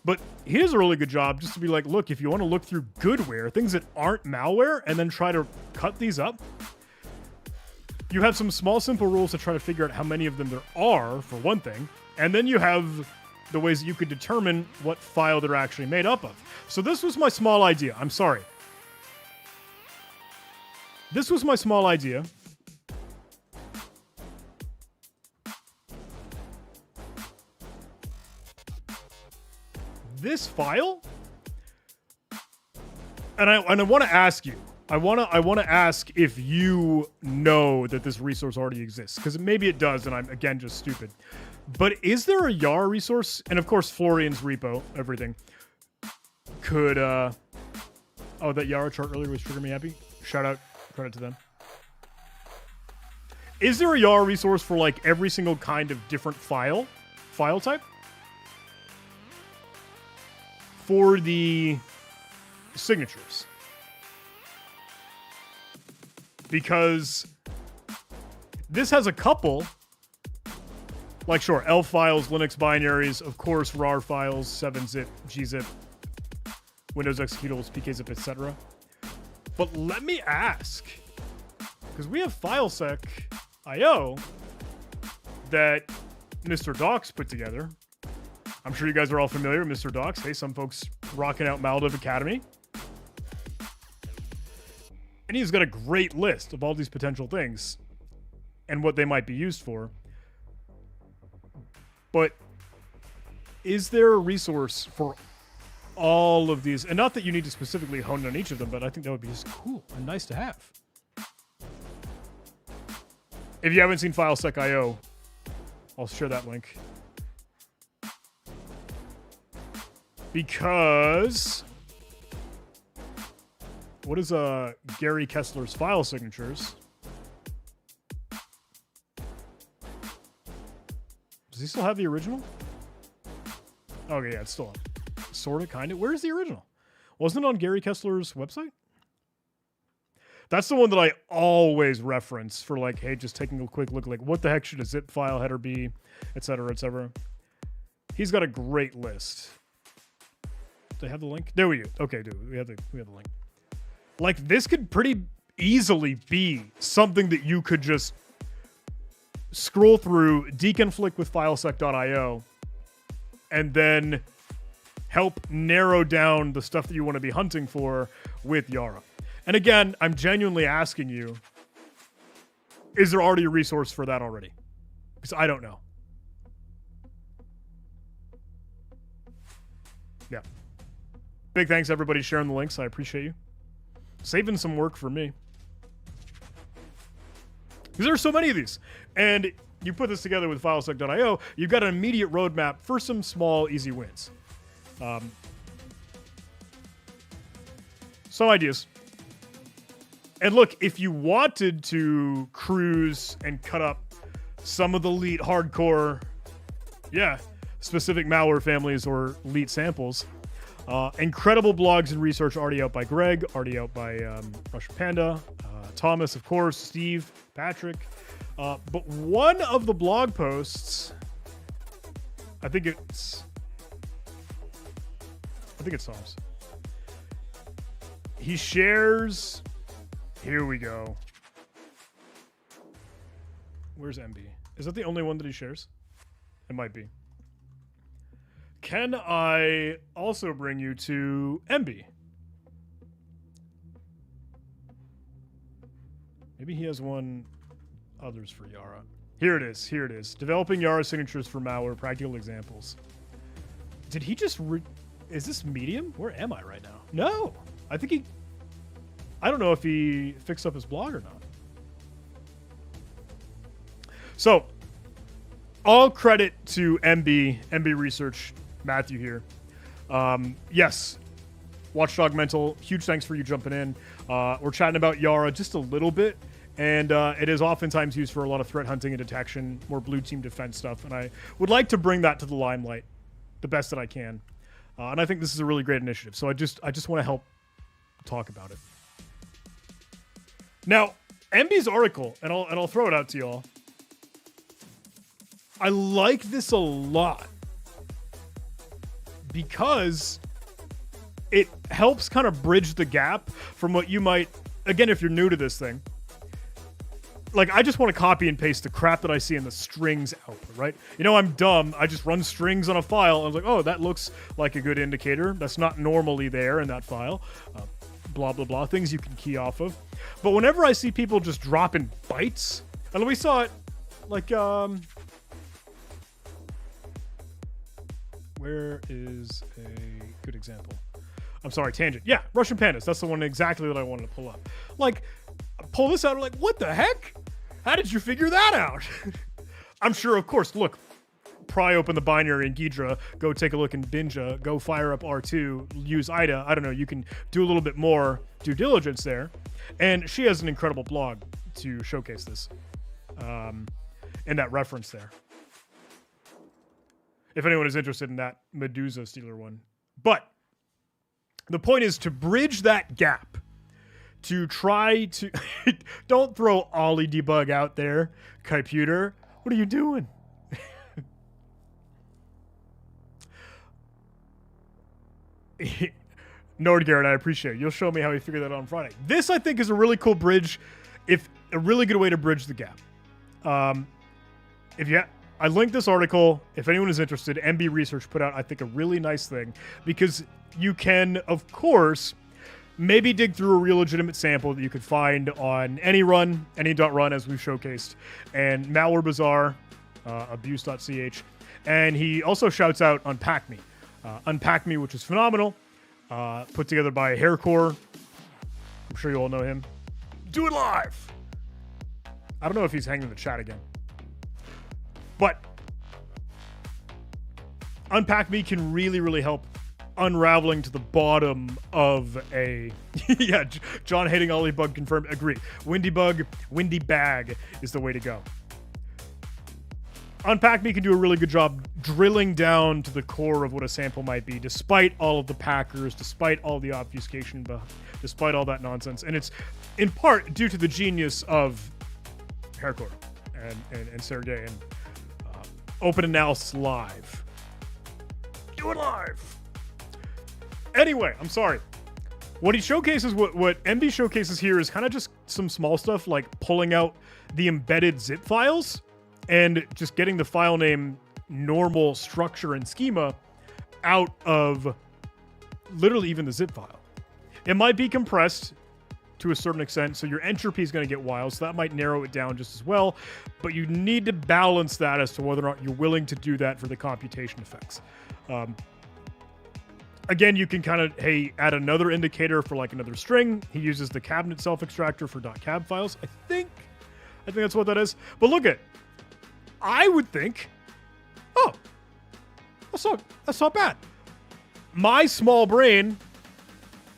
Speaker 1: But he does a really good job just to be like, look, if you want to look through goodware, things that aren't malware, and then try to cut these up, you have some small, simple rules to try to figure out how many of them there are, for one thing. And then you have the ways that you could determine what file they're actually made up of. So this was my small idea. I'm sorry. This was my small idea. This file, and I want to ask you. I want to ask if you know that this resource already exists, because maybe it does, and I'm again just stupid. But is there a Yara resource? And of course, Florian's repo, everything could. Oh, that Yara chart earlier was trigger me happy. Shout out, credit to them. Is there a Yara resource for like every single kind of different file type? For the signatures. Because this has a couple, like sure, ELF files, Linux binaries, of course, RAR files, 7-zip, gzip, Windows executables, pkzip, etc. But let me ask, because we have FileSec.io that Mr. Docs put together. I'm sure you guys are all familiar with Mr. Docs. Hey, some folks rocking out Maldiv Academy. And he's got a great list of all these potential things and what they might be used for. But is there a resource for all of these? And not that you need to specifically hone in on each of them, but I think that would be just cool and nice to have. If you haven't seen FileSec.io, I'll share that link. Because what is Gary Kessler's file signatures? Does he still have the original? Okay, yeah, it's still on. Sort of, kind of. Where's the original? Wasn't it on Gary Kessler's website? That's the one that I always reference for like, hey, just taking a quick look, like what the heck should a zip file header be, etc., etc. He's got a great list. Do they have the link? There we go. Okay, dude, we have the link. Like this could pretty easily be something that you could just scroll through, deconflict with FileSec.io, and then help narrow down the stuff that you want to be hunting for with Yara. And again, I'm genuinely asking you, is there already a resource for that already? Because I don't know. Yeah. Big thanks everybody sharing the links. I appreciate you. Saving some work for me. Because there are so many of these. And you put this together with filesec.io, you've got an immediate roadmap for some small, easy wins. Some ideas. And look, if you wanted to cruise and cut up some of the elite hardcore, specific malware families or elite samples, incredible blogs and research already out by Greg, already out by Russian Panda, Thomas, of course, Steve, Patrick. But one of the blog posts, I think it's Tom's. He shares. Here we go. Where's MB? Is that the only one that he shares? It might be. Can I also bring you to MB? Maybe he has one others for Yara. Here it is. Here it is. Developing Yara signatures for malware. Practical examples. Did he just... Is this Medium? Where am I right now? No. I think he... I don't know if he fixed up his blog or not. So, all credit to MB Research, Matthew here. Yes, Watchdog Mental, huge thanks for you jumping in. We're chatting about Yara just a little bit, and it is oftentimes used for a lot of threat hunting and detection, more blue team defense stuff, and I would like to bring that to the limelight the best that I can. And I think this is a really great initiative, so I just want to help talk about it. Now, MB's article, and I'll throw it out to y'all. I like this a lot because it helps kind of bridge the gap from what you might, again, if you're new to this thing, like I just want to copy and paste the crap that I see in the strings output, right? You know, I'm dumb. I just run strings on a file. I was like, oh, that looks like a good indicator. That's not normally there in that file. Blah, blah, blah. Things you can key off of. But whenever I see people just dropping bytes, and we saw it like, where is a good example? I'm sorry, tangent. Yeah, Russian Pandas. That's the one exactly that I wanted to pull up. Like, pull this out, and like, what the heck? How did you figure that out? I'm sure, of course, look, pry open the binary in Ghidra, go take a look in Binja, go fire up R2, use IDA. I don't know, you can do a little bit more due diligence there. And she has an incredible blog to showcase this in that reference there. If anyone is interested in that Medusa Stealer one. But the point is to bridge that gap, to try to... Don't throw Ollie debug out there, computer. What are you doing? Nordgaren, I appreciate it. You'll show me how you figure that out on Friday. This, I think, is a really cool bridge, if a really good way to bridge the gap. I linked this article. If anyone is interested, MB Research put out, I think, a really nice thing, because you can, of course, maybe dig through a real legitimate sample that you could find on any run, any.run, as we've showcased, and Malware Bazaar, abuse.ch, and he also shouts out Unpack Me. Unpack Me, which is phenomenal, put together by Haircore. I'm sure you all know him. Do it live! I don't know if he's hanging in the chat again. But Unpack Me can really, really help unraveling to the bottom of a... yeah, John hating Ollie bug confirmed. Agree. Windy bag is the way to go. Unpack Me can do a really good job drilling down to the core of what a sample might be, despite all of the packers, despite all the obfuscation, despite all that nonsense. And it's in part due to the genius of Haircore and Sergey and Open Analysis Live. Do it live! Anyway, I'm sorry. What he showcases, what MB showcases here is kind of just some small stuff like pulling out the embedded zip files and just getting the file name, normal structure and schema out of literally even the zip file. It might be compressed to a certain extent, so your entropy is going to get wild, so that might narrow it down just as well, but you need to balance that as to whether or not you're willing to do that for the computation effects. Again, you can kind of, add another indicator for like another string. He uses the cabinet self-extractor for .cab files. I think I think that's what that is. But look at, I would think, oh, that's not bad. My small brain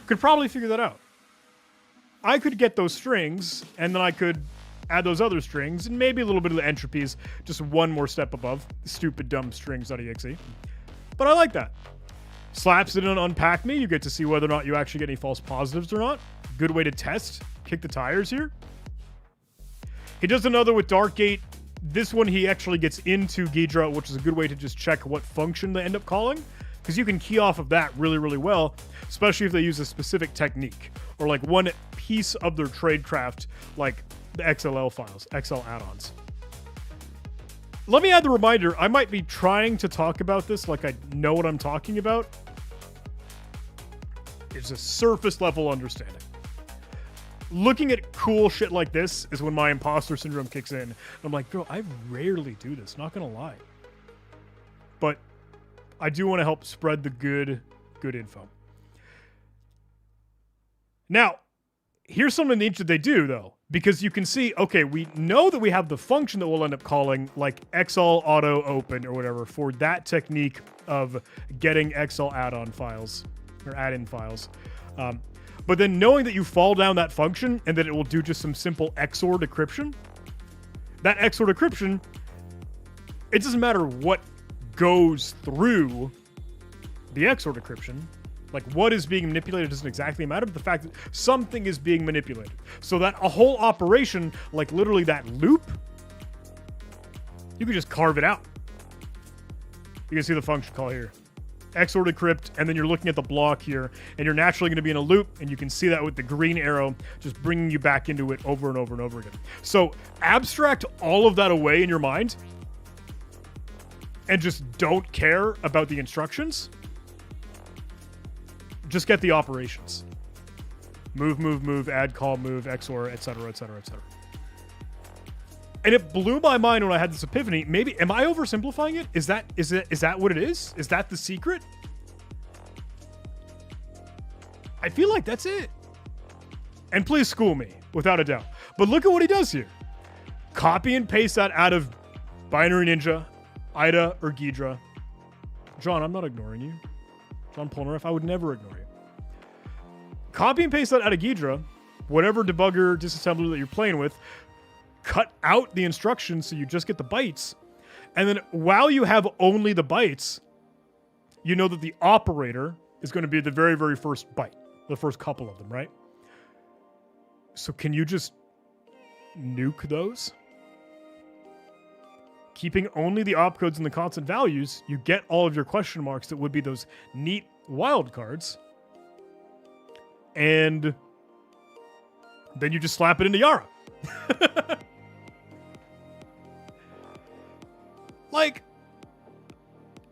Speaker 1: could probably figure that out. I could get those strings, and then I could add those other strings, and maybe a little bit of the entropies, just one more step above stupid dumb strings.exe. But I like that. Slaps it and unpack me. You get to see whether or not you actually get any false positives or not. Good way to test. Kick the tires here. He does another with Darkgate. This one he actually gets into Ghidra, which is a good way to just check what function they end up calling, because you can key off of that really, really well, especially if they use a specific technique or like one piece of their tradecraft, like the XLL files, XL add-ons. Let me add the reminder, I might be trying to talk about this like I know what I'm talking about. It's a surface level understanding. Looking at cool shit like this is when my imposter syndrome kicks in. I'm like, bro, I rarely do this, not gonna lie. But I do want to help spread the good info. Now, here's something neat that they do, though, because you can see, okay, we know that we have the function that we'll end up calling like XL auto open or whatever for that technique of getting XL add-on files or add-in files. But then knowing that you fall down that function and that it will do just some simple XOR decryption, that XOR decryption, it doesn't matter what goes through the XOR decryption. Like, what is being manipulated doesn't exactly matter, but the fact that something is being manipulated. So that a whole operation, like literally that loop, you can just carve it out. You can see the function call here. XOR decrypt, and then you're looking at the block here, and you're naturally going to be in a loop, and you can see that with the green arrow just bringing you back into it over and over and over again. So abstract all of that away in your mind, and just don't care about the instructions. Just get the operations. Move, add, call, move, XOR, etc., etc., etc. And it blew my mind when I had this epiphany. Maybe, am I oversimplifying it? Is that what it is? Is that the secret? I feel like that's it. And please school me, without a doubt. But look at what he does here. Copy and paste that out of Binary Ninja, IDA, or Ghidra. John, I'm not ignoring you. John Polnareff, I would never ignore you. Copy and paste that out of Ghidra, whatever debugger disassembler that you're playing with, cut out the instructions so you just get the bytes, and then while you have only the bytes, you know that the operator is going to be the very, very first byte, the first couple of them, right? So can you just nuke those? Keeping only the opcodes and the constant values, you get all of your question marks that would be those neat wildcards. And then you just slap it into Yara. Like,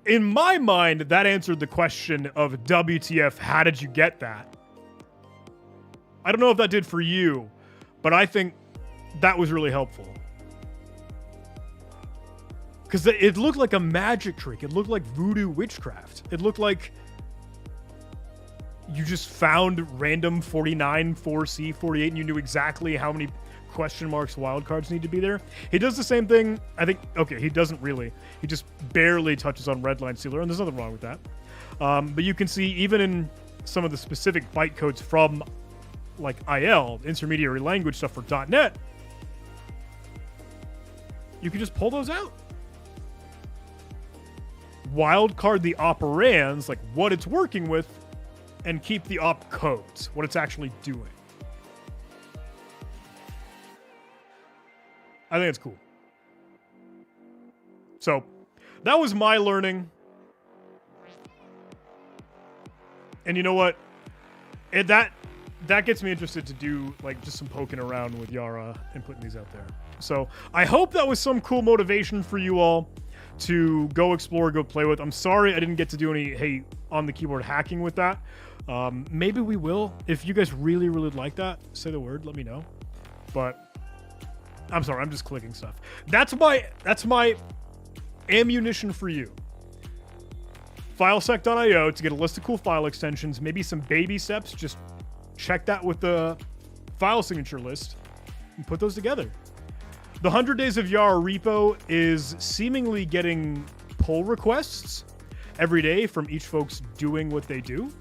Speaker 1: in my mind, that answered the question of WTF, how did you get that? I don't know if that did for you, but I think that was really helpful. Because it looked like a magic trick. It looked like voodoo witchcraft. It looked like you just found random 49, 4C, 48, and you knew exactly how many question marks wildcards need to be there. He does the same thing, I think. Okay, he doesn't really. He just barely touches on redline sealer, and there's nothing wrong with that. But you can see, even in some of the specific bytecodes from, like, IL, intermediary language stuff for .NET, you can just pull those out. Wildcard the operands, like what it's working with, and keep the op codes, what it's actually doing. I think it's cool. So, that was my learning. And you know what? That gets me interested to do like just some poking around with Yara and putting these out there. So, I hope that was some cool motivation for you all to go explore, go play with. I'm sorry I didn't get to do any on the keyboard hacking with that. Maybe we will. If you guys really, really like that, say the word, let me know. But I'm sorry, I'm just clicking stuff. That's my ammunition for you. Filesec.io to get a list of cool file extensions, maybe some baby steps. Just check that with the file signature list and put those together. The 100 Days of Yara repo is seemingly getting pull requests every day from each folks doing what they do.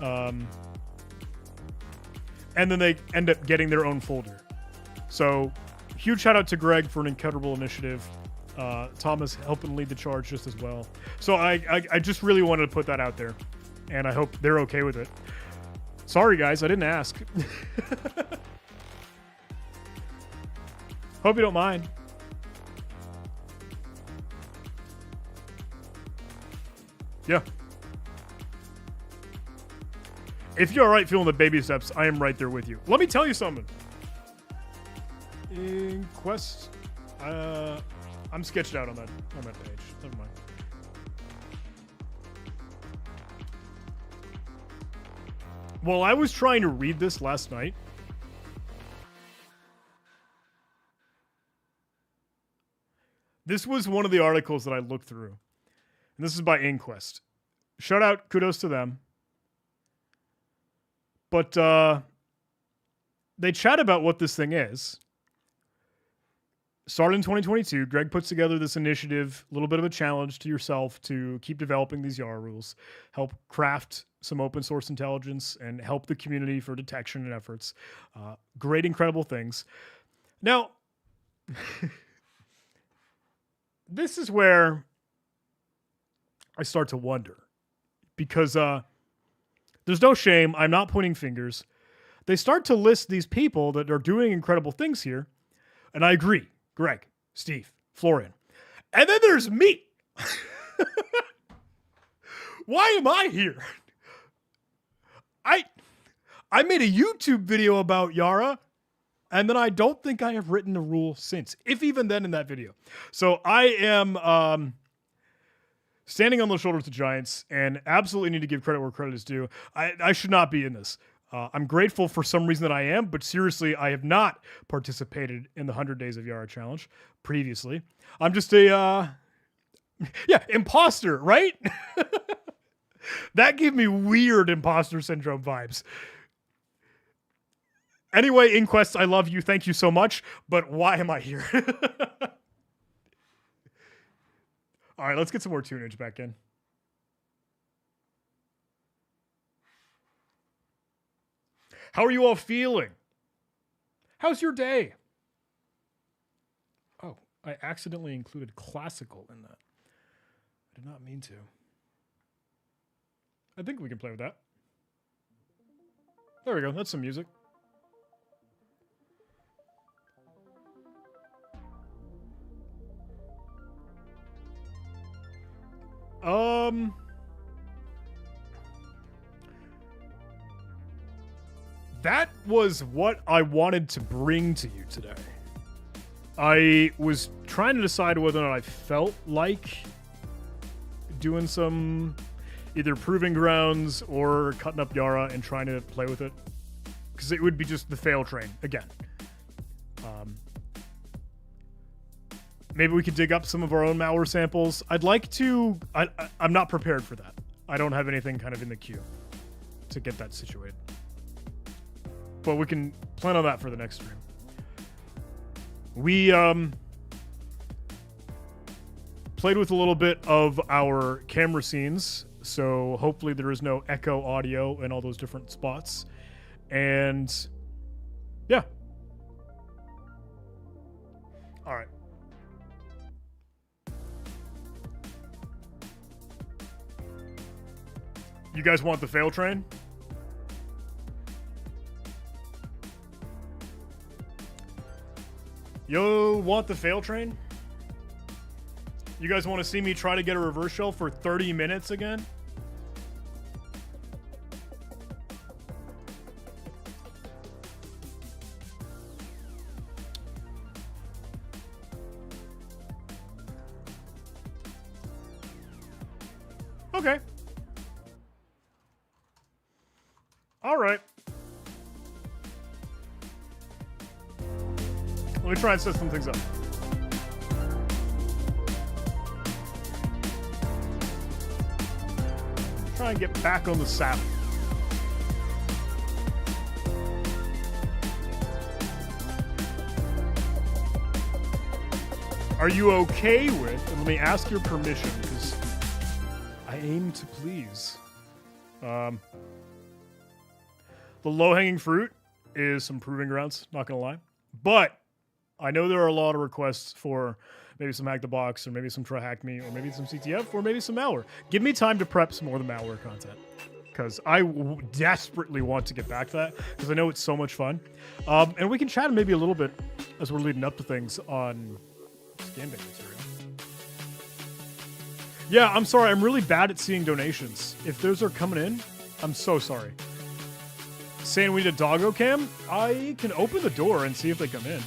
Speaker 1: And then they end up getting their own folder. So huge shout out to Greg for an incredible initiative. Thomas helping lead the charge just as well. So I just really wanted to put that out there, and I hope they're okay with it. Sorry guys, I didn't ask. Hope you don't mind. Yeah. If you're alright feeling the baby steps, I am right there with you. Let me tell you something. In Quest, I'm sketched out on that page. Never mind. While I was trying to read this last night, this was one of the articles that I looked through. And this is by Inquest. Shout out, kudos to them. But they chat about what this thing is. Started in 2022, Greg puts together this initiative, a little bit of a challenge to yourself to keep developing these Yara rules, help craft some open source intelligence, and help the community for detection and efforts. Great, incredible things. Now, this is where I start to wonder, because there's no shame. I'm not pointing fingers. They start to list these people that are doing incredible things here, and I agree. Greg, Steve, Florian. And then there's me. Why am I here? I made a YouTube video about Yara, and then I don't think I have written a rule since, if even then in that video. So I am standing on the shoulders of giants and absolutely need to give credit where credit is due. I should not be in this. I'm grateful for some reason that I am, but seriously, I have not participated in the 100 Days of Yara challenge previously. I'm just a, imposter, right? That gave me weird imposter syndrome vibes. Anyway, Inquest, I love you. Thank you so much. But why am I here? All right, let's get some more tunage back in. How are you all feeling? How's your day? Oh, I accidentally included classical in that. I did not mean to. I think we can play with that. There we go. That's some music. That was what I wanted to bring to you today. I was trying to decide whether or not I felt like doing some either proving grounds or cutting up Yara and trying to play with it, because it would be just the fail train again. Maybe we could dig up some of our own malware samples. I'd like to. I'm not prepared for that. I don't have anything kind of in the queue to get that situated. But we can plan on that for the next stream. We played with a little bit of our camera scenes, so hopefully there is no echo audio in all those different spots. And yeah. All right. You guys want the fail train? Yo, want the fail train? You guys want to see me try to get a reverse shell for 30 minutes again? Okay. All right. Let me try and set some things up. Try and get back on the saddle. Are you okay with, and let me ask your permission, because I aim to please. The low-hanging fruit is some proving grounds, not gonna lie. But I know there are a lot of requests for maybe some Hack the Box, or maybe some Try Hack Me, or maybe some CTF, or maybe some malware. Give me time to prep some more of the malware content, because I desperately want to get back to that, because I know it's so much fun. And we can chat maybe a little bit as we're leading up to things on scam bait material. Yeah, I'm sorry. I'm really bad at seeing donations. If those are coming in, I'm so sorry. Saying we need a doggo cam? I can open the door and see if they come in.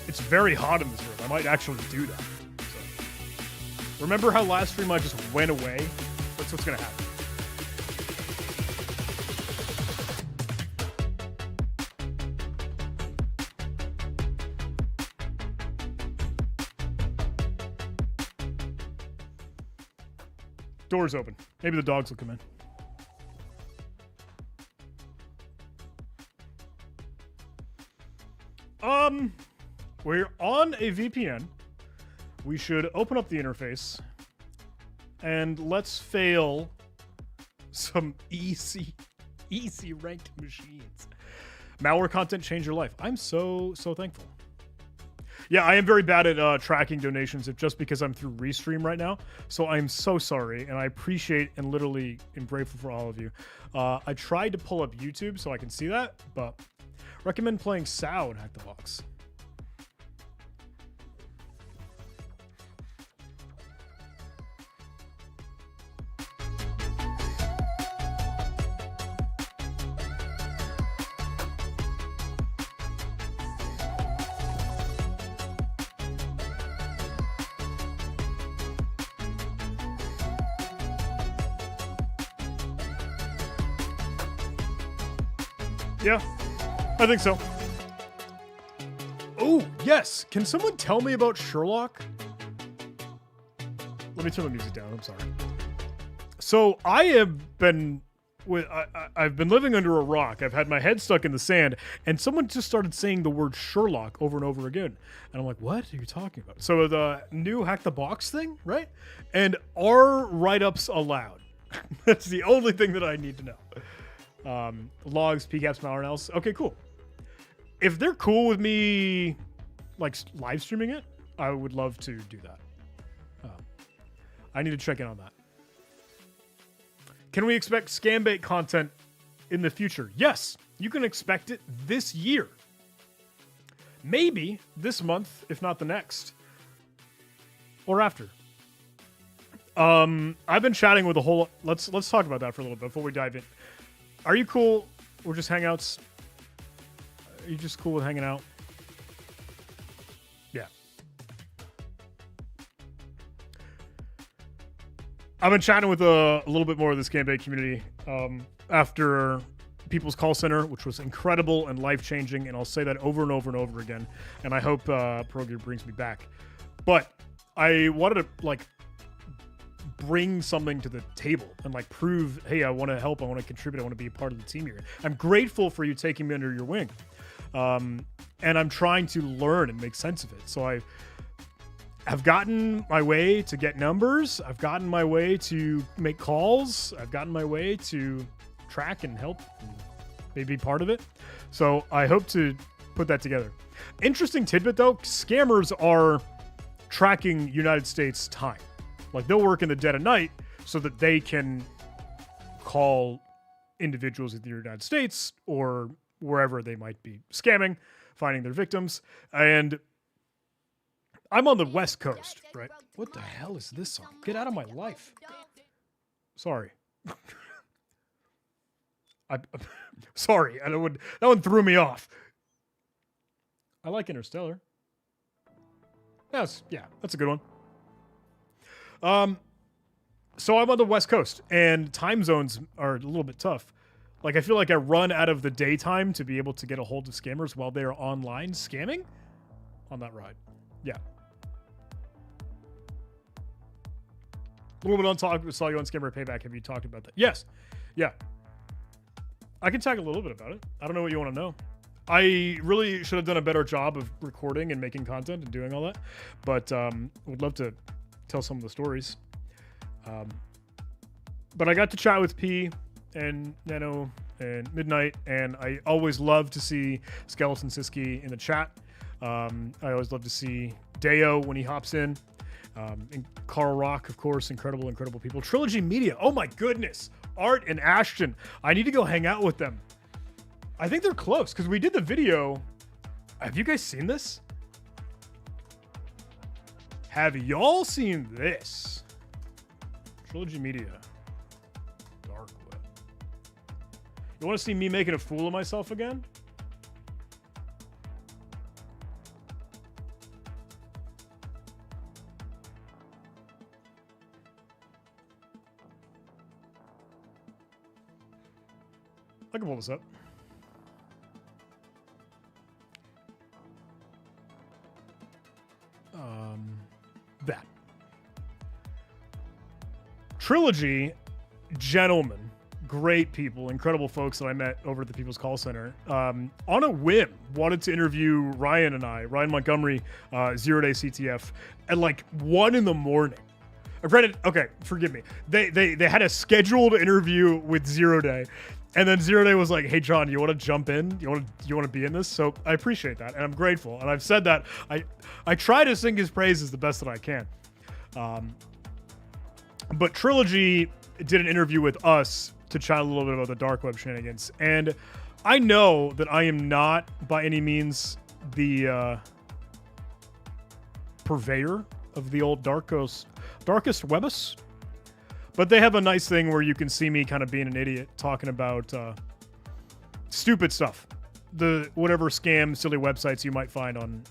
Speaker 1: It's very hot in this room. I might actually do that. So. Remember how last stream I just went away? That's what's going to happen. Door's open. Maybe the dogs will come in. We're on a VPN. We should open up the interface and let's fail some easy ranked machines. Malware content change your life. I'm so thankful. Yeah, I am very bad at tracking donations just because I'm through Restream right now. So I'm so sorry, and I appreciate and literally am grateful for all of you. I tried to pull up YouTube so I can see that, but recommend playing SAO and Hack the Box. Yeah, I think so. Oh, yes. Can someone tell me about Sherlock? Let me turn the music down. I'm sorry. So I have been I've been living under a rock. I've had my head stuck in the sand, and someone just started saying the word Sherlock over and over again. And I'm like, what are you talking about? So the new Hack the Box thing, right? And are write-ups allowed? That's the only thing that I need to know. Logs, PCAPs, malware analysis. Okay, cool. If they're cool with me, like, live streaming it, I would love to do that. I need to check in on that. Can we expect scam bait content in the future? Yes, you can expect it this year. Maybe this month, if not the next. Or after. I've been chatting with a whole... Let's talk about that for a little bit before we dive in. Are you cool? We're just hangouts. Are you just cool with hanging out? Yeah. I've been chatting with a little bit more of the scam bait community after People's Call Center, which was incredible and life-changing, and I'll say that over and over and over again, and I hope ProGear brings me back. But I wanted to, like, bring something to the table and like prove, hey, I want to help, I want to contribute, I want to be a part of the team here. I'm grateful for you taking me under your wing. And I'm trying to learn and make sense of it. So I've gotten my way to get numbers. I've gotten my way to make calls. I've gotten my way to track and help and maybe be part of it. So I hope to put that together. Interesting tidbit though, scammers are tracking United States time. Like, they'll work in the dead of night so that they can call individuals in the United States or wherever they might be scamming, finding their victims. And I'm on the West Coast, right? What the hell is this song? Get out of my life. Sorry. Sorry. That one threw me off. I like Interstellar. Yeah, that's a good one. So I'm on the West Coast, and time zones are a little bit tough. Like, I feel like I run out of the daytime to be able to get a hold of scammers while they are online scamming on that ride. Yeah. A little bit on talk. Saw you on Scammer Payback. Have you talked about that? Yes. Yeah. I can talk a little bit about it. I don't know what you want to know. I really should have done a better job of recording and making content and doing all that, but would love to tell some of the stories. But I got to chat with P and Nano and Midnight, and I always love to see Skeleton Siski in the chat. I always love to see Deo when he hops in. And Carl Rock, of course, incredible people. Trilogy Media, oh my goodness. Art and Ashton, I need to go hang out with them. I think they're close, because we did the video. Have you guys seen this? Have y'all seen this? Trilogy Media. Dark web. You want to see me making a fool of myself again? I can pull this up. That. Trilogy, gentlemen, great people, incredible folks that I met over at the People's Call Center. On a whim, wanted to interview Ryan Montgomery, 0 Day CTF, at like 1 in the morning. Granted, okay, forgive me. They had a scheduled interview with 0 Day. And then 0 Day was like, "Hey John, you want to jump in? You want to be in this?" So I appreciate that, and I'm grateful. And I've said that I try to sing his praises the best that I can. But Trilogy did an interview with us to chat a little bit about the dark web shenanigans, and I know that I am not by any means the purveyor of the old darkest webus. But they have a nice thing where you can see me kind of being an idiot talking about stupid stuff. Whatever scam, silly websites you might find on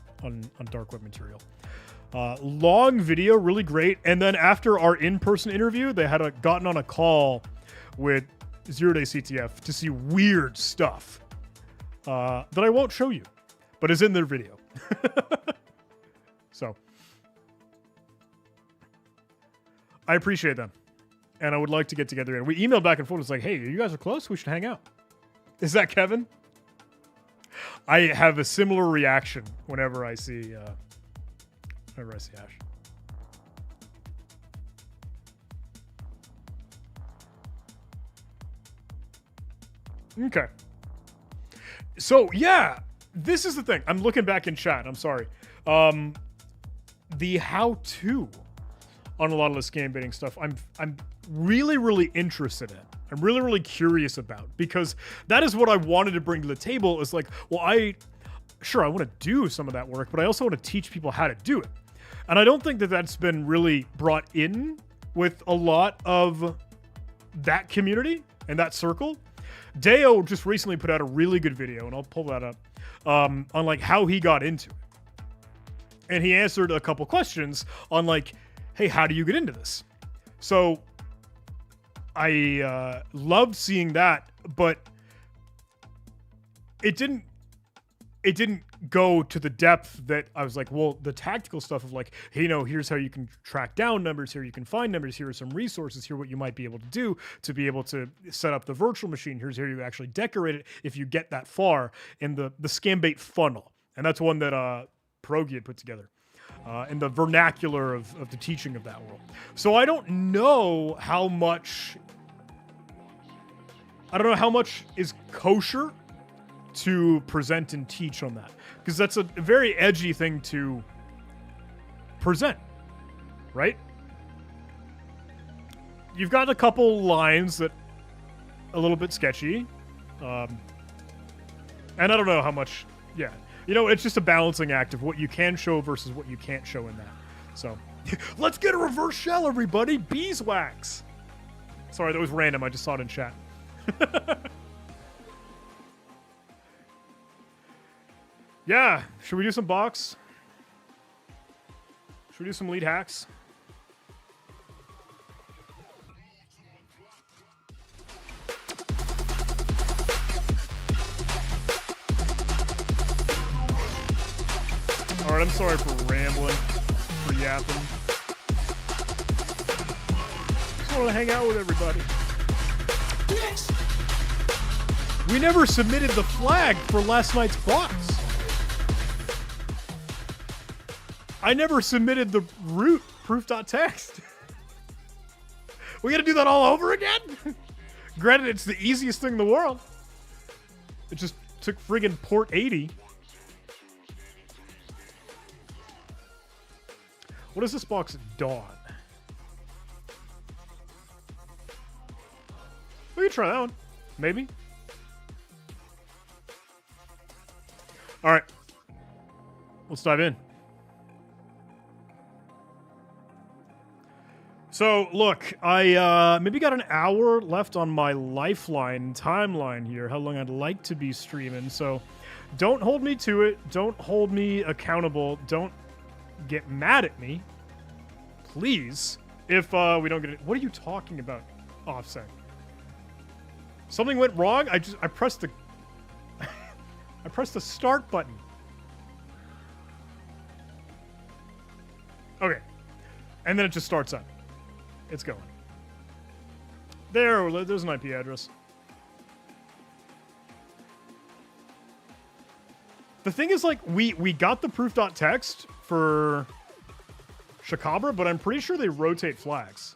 Speaker 1: dark web material. Long video, really great. And then after our in-person interview, they had gotten on a call with 0 Day CTF to see weird stuff that I won't show you, but is in their video. So I appreciate them. And I would like to get together. And we emailed back and forth. It's like, "Hey, you guys are close. We should hang out." Is that Kevin? I have a similar reaction whenever I see Ash. Okay. So yeah, this is the thing. I'm looking back in chat. I'm sorry. The how-to on a lot of the scam baiting stuff, I'm really interested in. I'm really curious about, because that is what I wanted to bring to the table. Is like, well, I want to do some of that work, but I also want to teach people how to do it. And I don't think that that's been really brought in with a lot of that community and that circle. Deo just recently put out a really good video, and I'll pull that up, on like how he got into it. And he answered a couple questions on like, hey, how do you get into this? So I loved seeing that, but it didn't go to the depth that I was like, well, the tactical stuff of like, hey, here's how you can track down numbers, here you can find numbers, here are some resources, here what you might be able to do to be able to set up the virtual machine, here's how you actually decorate it if you get that far in the scam bait funnel. And that's one that Pierogi had put together. In the vernacular of the teaching of that world. So I don't know how much is kosher to present and teach on that, because that's a very edgy thing to present, right? You've got a couple lines that a little bit sketchy, and I don't know how much, yeah. It's just a balancing act of what you can show versus what you can't show in that. So, let's get a reverse shell, everybody. Beeswax. Sorry, that was random. I just saw it in chat. Yeah, should we do some box? Should we do some lead hacks? All right, I'm sorry for rambling, for yapping. Just want to hang out with everybody. We never submitted the flag for last night's box. I never submitted the root proof.txt. We gotta do that all over again? Granted, it's the easiest thing in the world. It just took friggin' port 80. What is this box? Dawn. We can try that one. Maybe. Alright. Let's dive in. So, look, I maybe got an hour left on my lifeline timeline here, how long I'd like to be streaming. So, don't hold me to it. Don't hold me accountable. Don't get mad at me, please, if we don't get it. What are you talking about, Offset? Something went wrong? I pressed the... I pressed the start button. Okay. And then it just starts up. It's going. There's an IP address. The thing is, like, we got the proof.txt for Chakabra, but I'm pretty sure they rotate flags.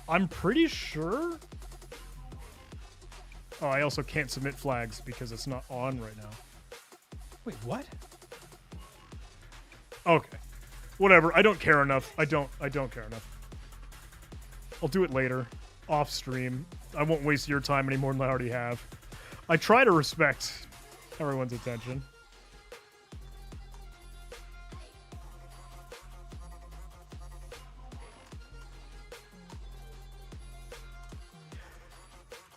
Speaker 1: I'm pretty sure. Oh, I also can't submit flags because it's not on right now. Wait, what? Okay. Whatever. I don't care enough. I don't care enough. I'll do it later. Off stream. I won't waste your time any more than I already have. I try to respect everyone's attention.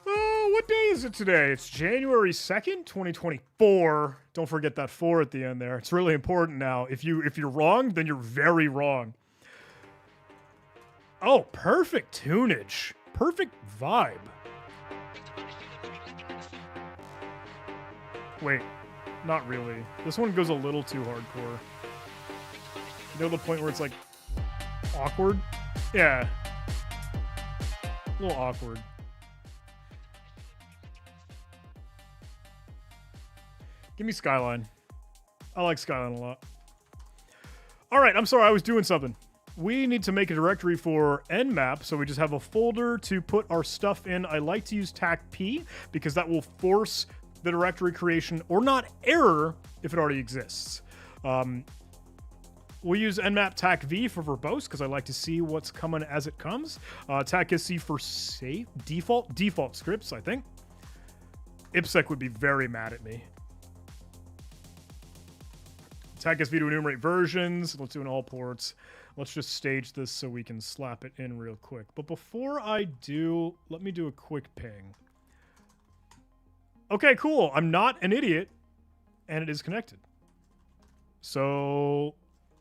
Speaker 1: What day is it today? It's January 2nd, 2024. Don't forget that 4 at the end there. It's really important now. If you're wrong, then you're very wrong. Oh, perfect tunage. Perfect vibe. Wait, not really. This one goes a little too hardcore. You know the point where it's like awkward? Yeah. A little awkward. Give me Skyline. I like Skyline a lot. All right, I'm sorry, I was doing something. We need to make a directory for Nmap, so we just have a folder to put our stuff in. I like to use TAC-P because that will force the directory creation or not error if it already exists. We'll use Nmap TAC-V for verbose because I like to see what's coming as it comes. TAC-SC for safe default scripts, I think. IPsec would be very mad at me. TAC-SV to enumerate versions. Let's do an all ports. Let's just stage this so we can slap it in real quick. But before I do, let me do a quick ping. Okay, cool. I'm not an idiot, and it is connected. So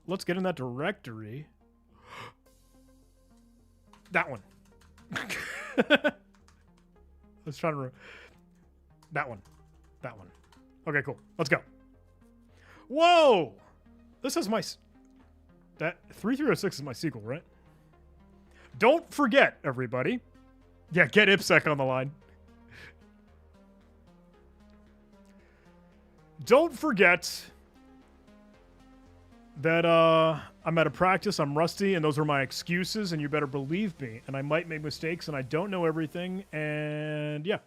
Speaker 1: let's get in that directory. That one. Let's try to... That one. That one. Okay, cool. Let's go. Whoa! This is my... That 3306 is my sequel, right? Don't forget, everybody. Yeah, get IPsec on the line. Don't forget that I'm out of practice, I'm rusty, and those are my excuses, and you better believe me. And I might make mistakes, and I don't know everything, and yeah.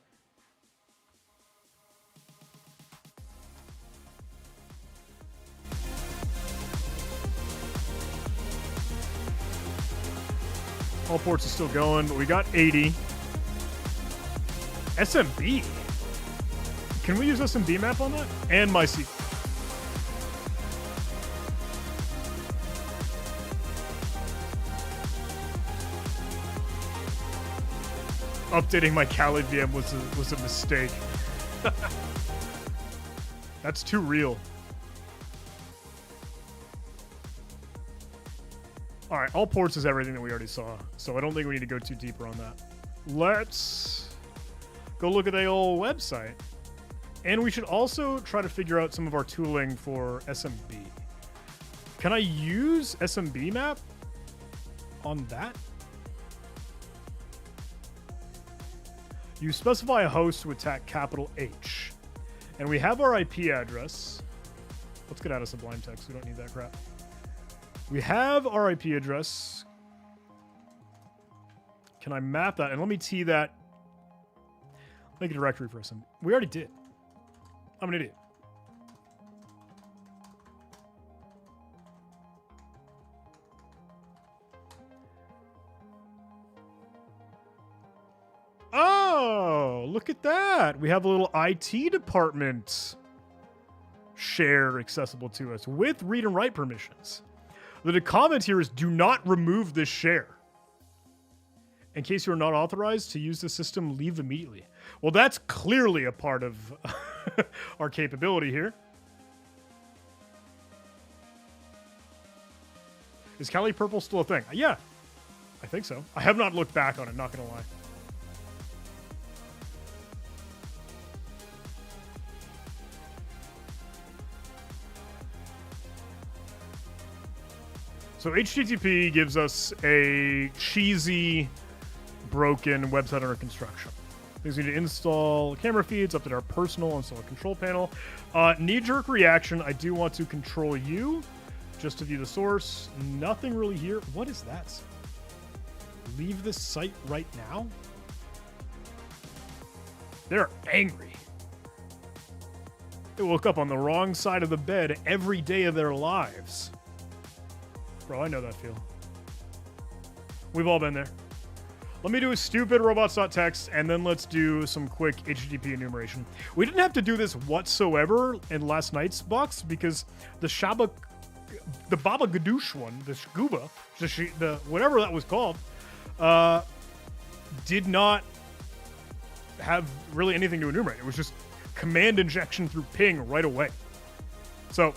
Speaker 1: All ports are still going, but we got 80. SMB? Can we use SMB map on that? And my seat. Updating my Kali VM was a mistake. That's too real. All right, all ports is everything that we already saw, so I don't think we need to go too deeper on that. Let's go look at the old website. And we should also try to figure out some of our tooling for SMB. Can I use SMB map on that? You specify a host to attack capital H. And we have our IP address. Let's get out of Sublime Text. We don't need that crap. We have our IP address. Can I map that? And let me tee that. Make a directory for us. We already did. I'm an idiot. Oh, look at that. We have a little IT department share accessible to us with read and write permissions. The comment here is do not remove this share. In case you are not authorized to use the system, leave immediately. Well, that's clearly a part of our capability here. Is Cali Purple still a thing? Yeah, I think so. I have not looked back on it, not gonna lie. So HTTP gives us a cheesy, broken website under construction. Things we need to install camera feeds, update our personal, install a control panel. Knee-jerk reaction, I do want to control you, just to view the source. Nothing really here. What is that? Leave this site right now? They're angry. They woke up on the wrong side of the bed every day of their lives. Bro, I know that feel. We've all been there. Let me do a stupid robots.txt, and then let's do some quick HTTP enumeration. We didn't have to do this whatsoever in last night's box because the Baba Gadoosh one, the Scuba, the whatever that was called, did not have really anything to enumerate. It was just command injection through ping right away. So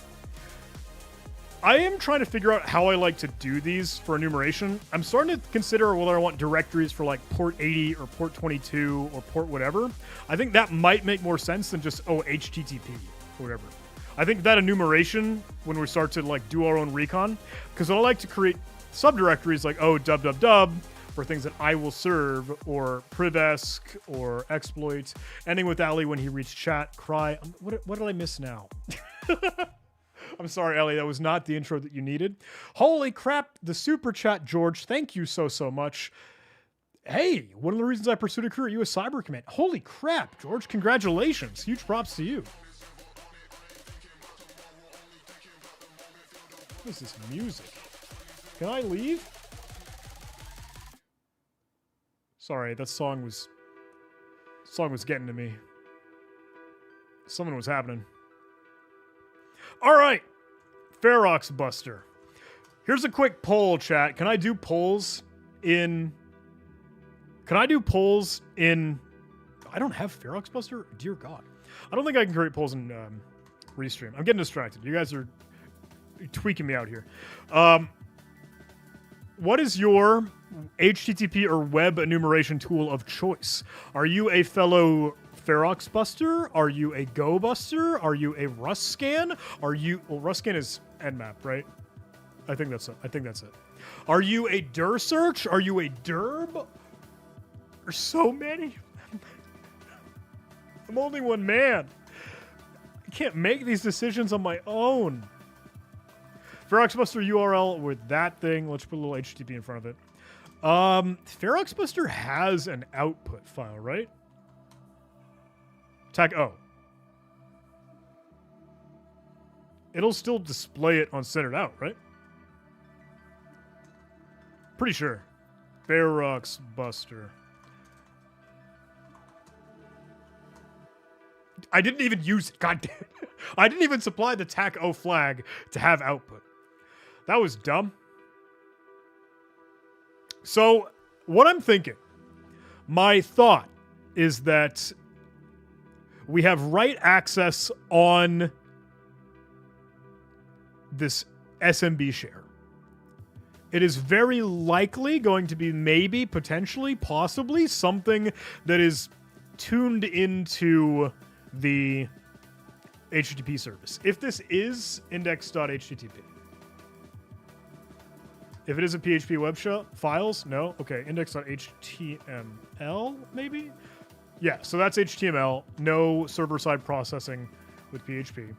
Speaker 1: I am trying to figure out how I like to do these for enumeration. I'm starting to consider whether I want directories for like port 80 or port 22 or port whatever. I think that might make more sense than just, HTTP or whatever. I think that enumeration, when we start to like do our own recon, because I like to create subdirectories like, www for things that I will serve, or privesk, or exploit, ending with Ali when he reached chat, cry. What did I miss now? I'm sorry, Ellie, that was not the intro that you needed. Holy crap, the super chat, George. Thank you so much. Hey, one of the reasons I pursued a career at US Cyber Command. Holy crap, George, congratulations. Huge props to you. What is this music? Can I leave? Sorry, that song was getting to me. Something was happening. All right, Ferox Buster. Here's a quick poll, chat. Can I do polls in... I don't have Ferox Buster? Dear God. I don't think I can create polls in Restream. I'm getting distracted. You guys are tweaking me out here. What is your HTTP or web enumeration tool of choice? Are you a fellow Ferox Buster? Are you a Go Buster? Are you a Ruscan? Are you... Well, Ruscan is Nmap, right? I think that's it. Are you a dir search? Are you a derb? There's so many. I'm only one man. I can't make these decisions on my own. Ferox Buster URL with that thing. Let's put a little HTTP in front of it. Ferox Buster has an output file, right? Tag O. It'll still display it on centered out, right? Pretty sure. Ferox Buster. I didn't even use it. God damn it. I didn't even supply the TAC O flag to have output. That was dumb. So, what I'm thinking, my thought is that we have write access on this SMB share. It is very likely going to be maybe, potentially, possibly something that is tuned into the HTTP service. If this is index.http. If it is a PHP web files, no. Okay, index.html, maybe? Yeah, so that's HTML. No server-side processing with PHP.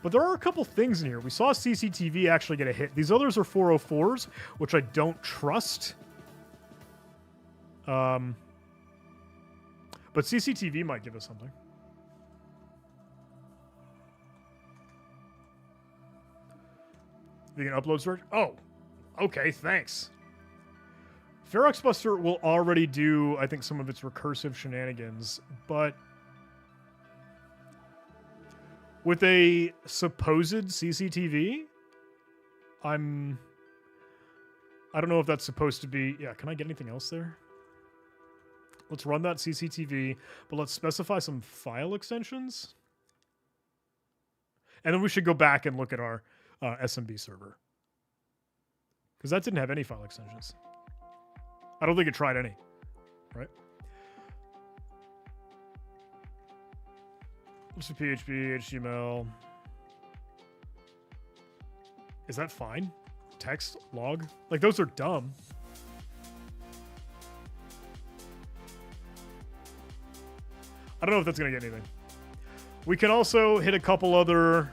Speaker 1: But there are a couple things in here. We saw CCTV actually get a hit. These others are 404s, which I don't trust. But CCTV might give us something. You can upload storage? Oh, okay, thanks. Ferox Buster will already do, I think, some of its recursive shenanigans, but with a supposed CCTV, I don't know if that's supposed to be... Yeah, can I get anything else there? Let's run that CCTV, but let's specify some file extensions. And then we should go back and look at our SMB server. Because that didn't have any file extensions. I don't think it tried any, right? What's the PHP, HTML? Is that fine? Text, log? Like, those are dumb. I don't know if that's going to get anything. We can also hit a couple other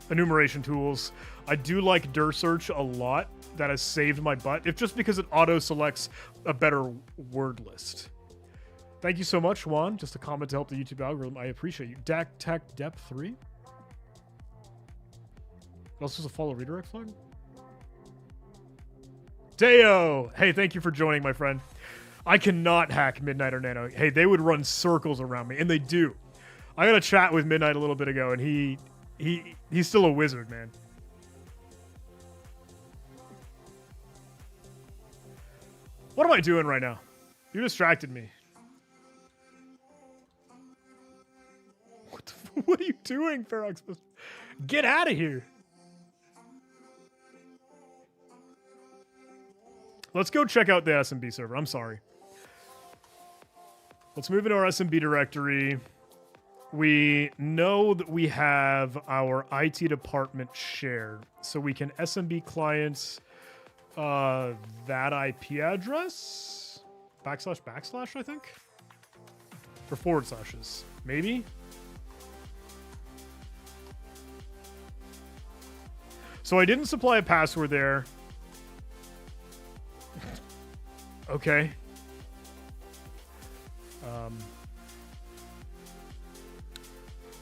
Speaker 1: enumeration tools. I do like dir search a lot. That has saved my butt. If just because it auto selects a better word list. Thank you so much, Juan. Just a comment to help the YouTube algorithm. I appreciate you. DAC Tech Depth 3. Also a follow redirect flag. Deo! Hey, thank you for joining, my friend. I cannot hack Midnight or Nano. Hey, they would run circles around me, and they do. I got a chat with Midnight a little bit ago, and he's still a wizard, man. What am I doing right now? You distracted me. What are you doing, Ferox? Get out of here. Let's go check out the SMB server. I'm sorry. Let's move into our SMB directory. We know that we have our IT department shared. So we can SMB clients... that IP address? // I think? For forward slashes. Maybe? So I didn't supply a password there. Okay.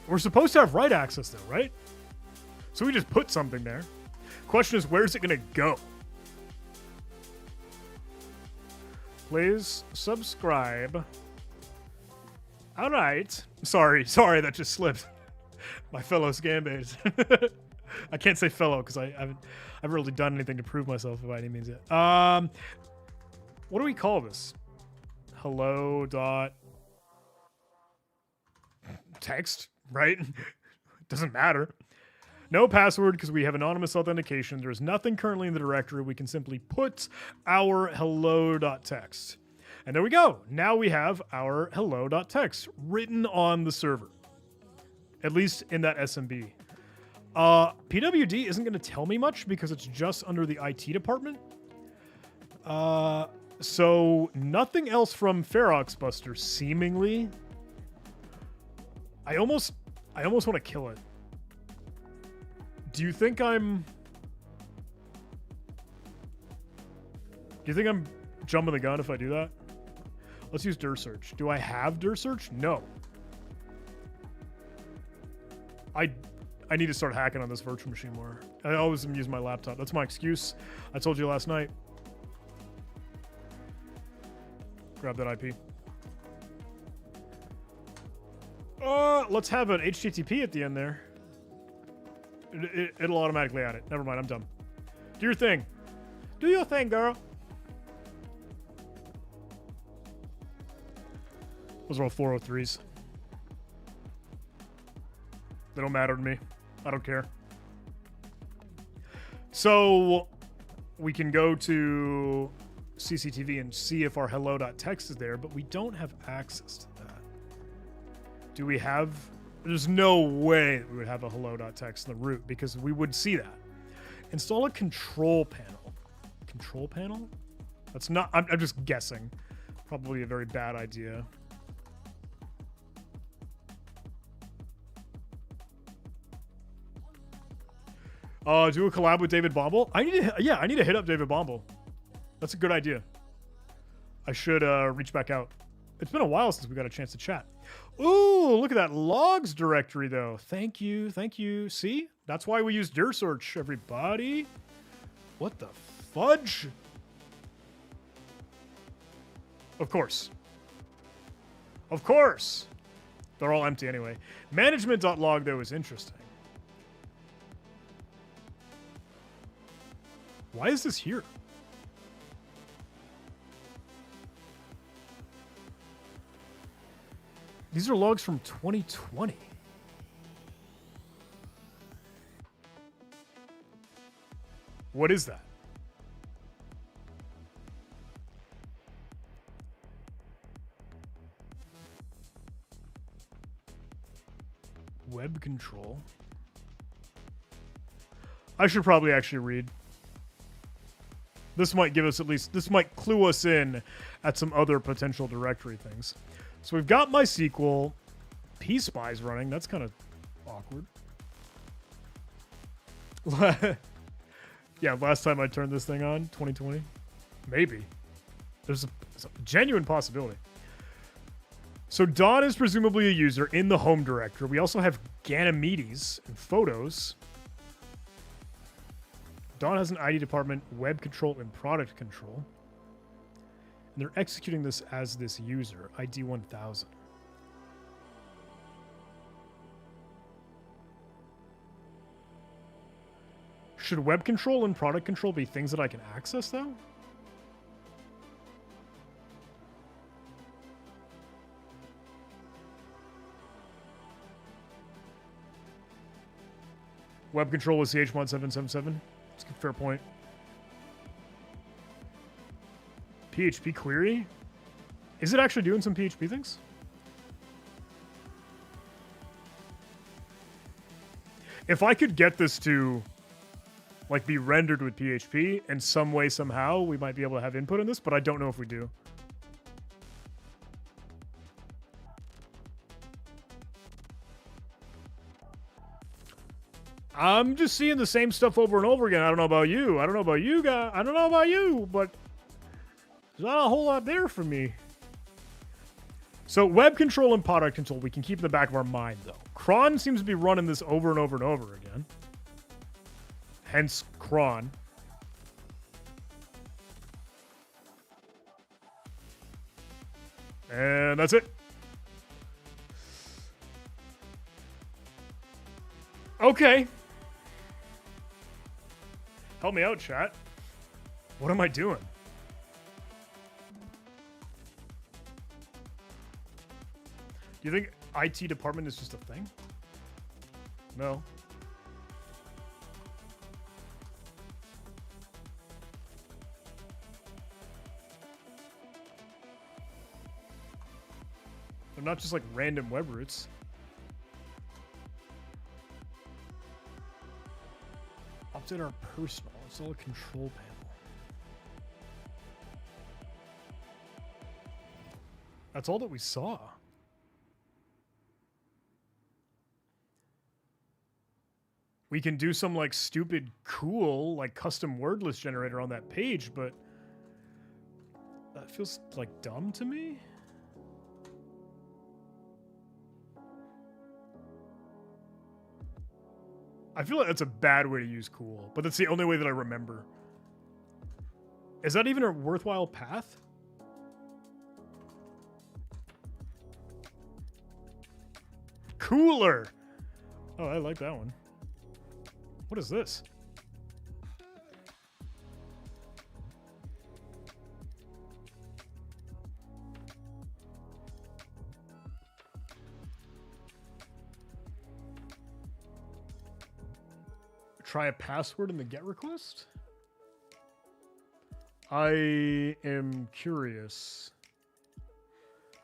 Speaker 1: We're supposed to have write access though, right? So we just put something there. Question is, where's it going to go? Please subscribe. All right. Sorry, that just slipped. My fellow scambaits. I can't say fellow because I haven't really done anything to prove myself by any means yet. What do we call this? Hello dot text, right? Doesn't matter. No password because we have anonymous authentication. There's nothing currently in the directory. We can simply put our hello.txt. And there we go. Now we have our hello.txt written on the server. At least in that SMB. PWD isn't going to tell me much because it's just under the IT department. So nothing else from Ferox Buster, seemingly. I almost want to kill it. Do you think I'm jumping the gun if I do that? Let's use dir search. Do I have dir search? No. I need to start hacking on this virtual machine more. I always am using my laptop. That's my excuse. I told you last night. Grab that IP. Let's have an HTTP at the end there. It'll automatically add it. Never mind, I'm dumb. Do your thing. Do your thing, girl. Those are all 403s. They don't matter to me. I don't care. So we can go to CCTV and see if our hello.txt is there, but we don't have access to that. Do we have... There's no way that we would have a hello.txt in the root because we would see that. Install a control panel. Control panel? That's not... I'm just guessing. Probably a very bad idea. Do a collab with David Bombal. I need to hit up David Bombal. That's a good idea. I should reach back out. It's been a while since we got a chance to chat. Ooh, look at that logs directory, though. Thank you. Thank you. See? That's why we use dir search, everybody. What the fudge? Of course. Of course. They're all empty anyway. Management.log, though, is interesting. Why is this here? These are logs from 2020. What is that? Web control. I should probably actually read. This might give us this might clue us in at some other potential directory things. So we've got MySQL, pspy's running. That's kind of awkward. Yeah, last time I turned this thing on, 2020. Maybe. There's a genuine possibility. So Don is presumably a user in the home directory. We also have Ganymedes and photos. Don has an ID department, web control, and product control. And they're executing this as this user, ID 1000. Should web control and product control be things that I can access, though? Web control is CH1777. That's a fair point. PHP query? Is it actually doing some PHP things? If I could get this to like be rendered with PHP in some way, somehow, we might be able to have input in this, but I don't know if we do. I'm just seeing the same stuff over and over again. I don't know about you. I don't know about you guys. I don't know about you, but there's not a whole lot there for me. So web control and product control, we can keep in the back of our mind, though. Cron seems to be running this over and over and over again. Hence, cron. And that's it. Okay. Help me out, chat. What am I doing? Do you think IT department is just a thing? No. They're not just like random web roots. Update our personal. It's all a control panel. That's all that we saw. We can do some like stupid cool like custom word list generator on that page, but that feels like dumb to me. I feel like that's a bad way to use cool, but that's the only way that I remember. Is that even a worthwhile path? Cooler. Oh, I like that one. What is this? Try a password in the GET request? I am curious.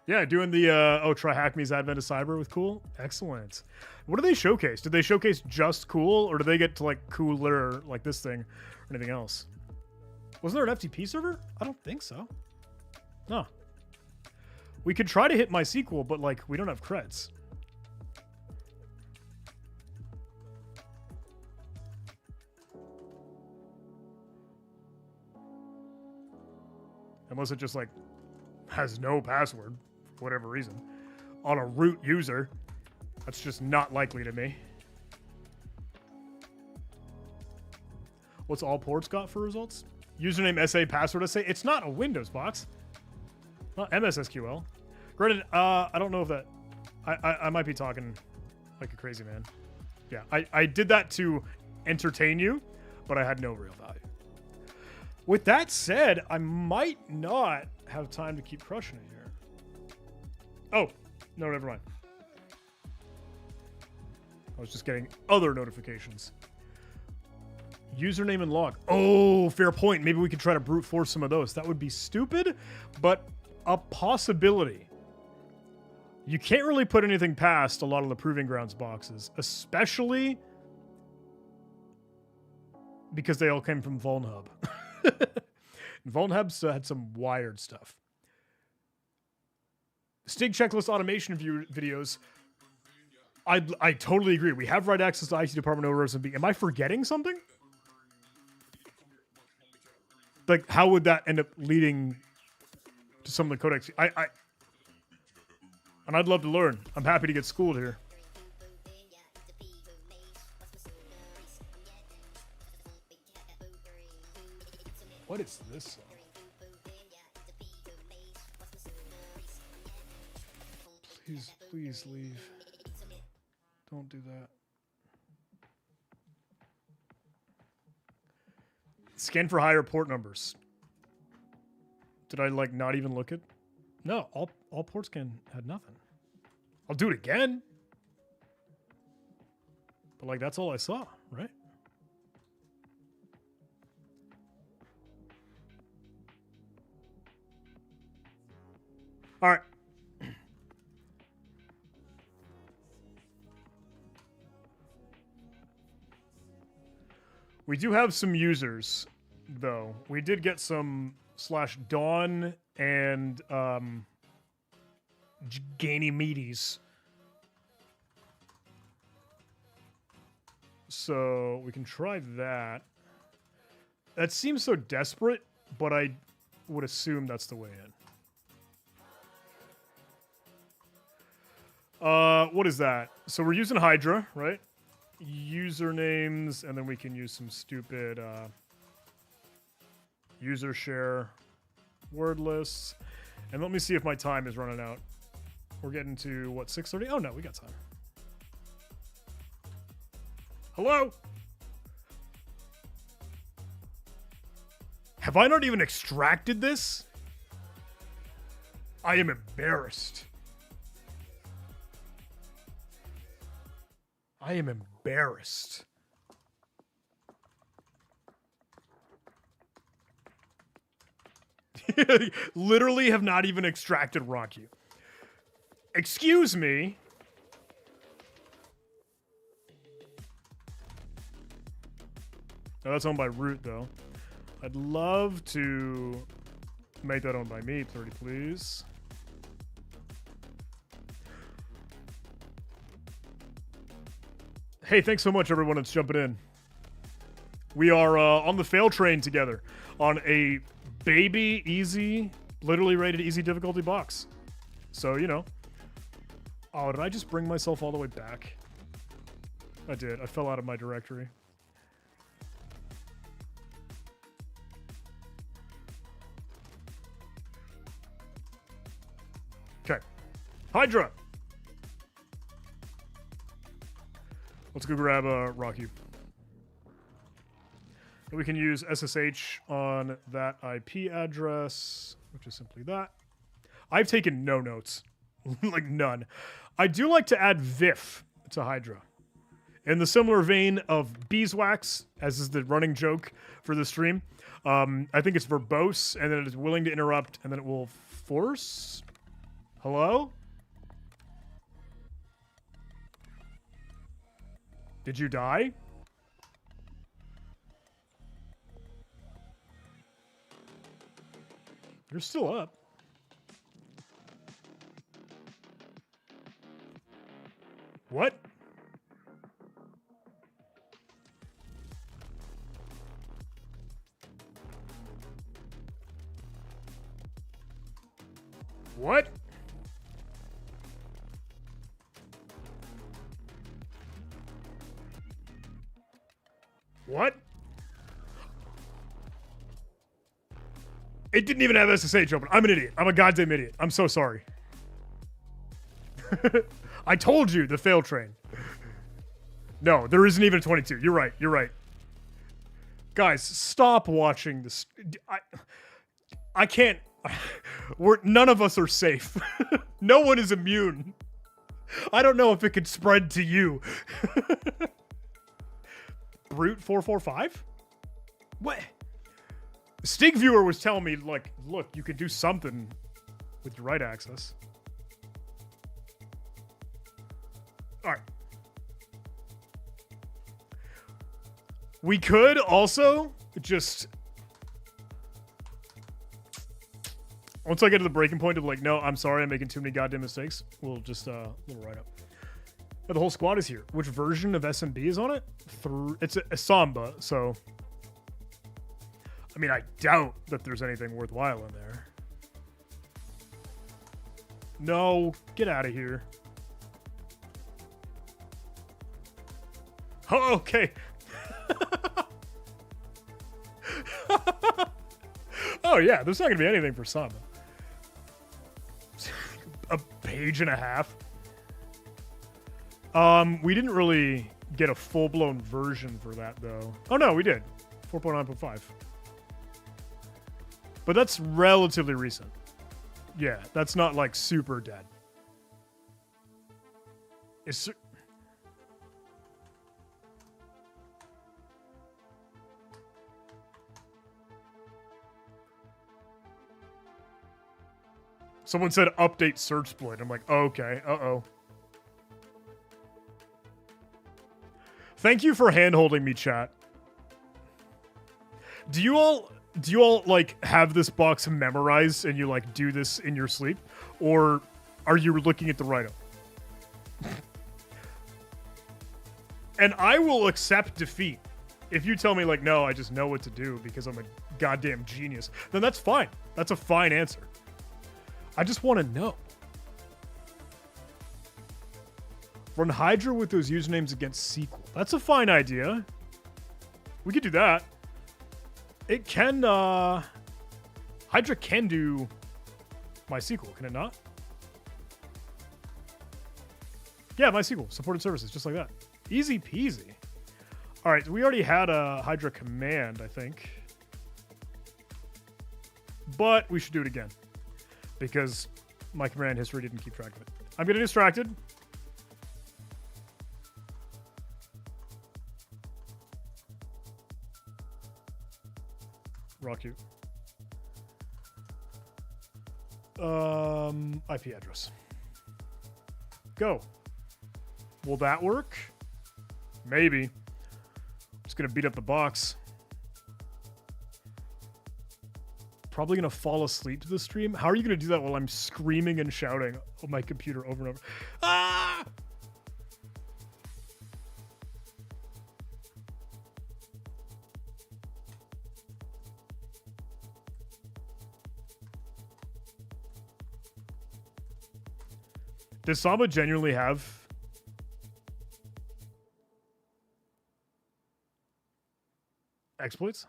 Speaker 1: Yeah, doing the, try Hack Me's Advent of Cyber with cool. Excellent. What do they showcase? Did they showcase just cool, or do they get to, like, cooler, like this thing, or anything else? Wasn't there an FTP server? I don't think so. No. We could try to hit MySQL, but, like, we don't have creds. Unless it just like has no password for whatever reason on a root user. That's just not likely to me. What's all ports got for results? Username SA, password SA. It's not a Windows box. Not MSSQL. Granted, I don't know if that... I might be talking like a crazy man. Yeah, I did that to entertain you, but I had no real value. With that said, I might not have time to keep crushing it here. Oh, no, never mind. I was just getting other notifications. Username and log. Oh, fair point. Maybe we could try to brute force some of those. That would be stupid, but a possibility. You can't really put anything past a lot of the Proving Grounds boxes, especially because they all came from VulnHub. VulnHub had some wired stuff. Stig checklist automation videos. I totally agree. We have right access to IT department over SMB. Am I forgetting something? Like, how would that end up leading to some of the codex? And I'd love to learn. I'm happy to get schooled here. What is this song? Please leave. Don't do that. Scan for higher port numbers. Did I like not even look at? No, all port scan had nothing. I'll do it again. But like that's all I saw, right? All right. We do have some users, though. We did get some /Dawn and Ganymedes. So we can try that. That seems so desperate, but I would assume that's the way in. What is that? So we're using Hydra, right? Usernames, and then we can use some stupid user share word lists. And let me see if my time is running out. We're getting to, what, 6:30? Oh, no, we got time. Hello? Have I not even extracted this? I am embarrassed. I am embarrassed. Literally have not even extracted Rocky. Excuse me. Oh, that's owned by Root, though. I'd love to make that owned by me, 30, please. Hey, thanks so much, everyone that's jumping in. We are on the fail train together on a baby easy, literally rated easy difficulty box. So, you know. Oh, did I just bring myself all the way back? I did. I fell out of my directory. Okay. Hydra! Let's go grab Rocky. And we can use SSH on that IP address, which is simply that. I've taken no notes. Like none. I do like to add VIF to Hydra. In the similar vein of beeswax, as is the running joke for the stream, I think it's verbose, and then it is willing to interrupt, and then it will force. Hello? Did you die? You're still up. What? What? What? It didn't even have SSH open. I'm an idiot. I'm a goddamn idiot. I'm so sorry. I told you the fail train. No, there isn't even a 22. You're right. You're right. Guys, stop watching this. I can't. None of us are safe. No one is immune. I don't know if it could spread to you. Brute 445? What? Stig Viewer was telling me, like, look, you could do something with your right access. All right. We could also just, once I get to the breaking point of like, no, I'm sorry, I'm making too many goddamn mistakes, we'll just, little write up. But the whole squad is here. Which version of SMB is on it? It's a Samba, so. I mean, I doubt that there's anything worthwhile in there. No, get out of here. Oh, okay. Oh yeah, there's not gonna be anything for Samba. A page and a half. We didn't really get a full-blown version for that though. Oh no, we did. 4.9.5. But that's relatively recent. Yeah, that's not like super dead. Is someone said update search split. I'm like, oh, okay, uh-oh. Thank you for hand-holding me, chat. Do you all like have this box memorized and you like do this in your sleep? Or are you looking at the write-up? And I will accept defeat. If you tell me like, no, I just know what to do because I'm a goddamn genius, then that's fine. That's a fine answer. I just want to know. Run Hydra with those usernames against SQL. That's a fine idea. We could do that. It can, Hydra can do MySQL, can it not? Yeah, MySQL, supported services, just like that. Easy peasy. All right, we already had a Hydra command, I think. But we should do it again. Because my command history didn't keep track of it. I'm getting distracted. Rock you. IP address. Go. Will that work? Maybe. Just gonna beat up the box. Probably gonna fall asleep to the stream. How are you gonna do that while I'm screaming and shouting on my computer over and over? Ah! Does Samba genuinely have exploits?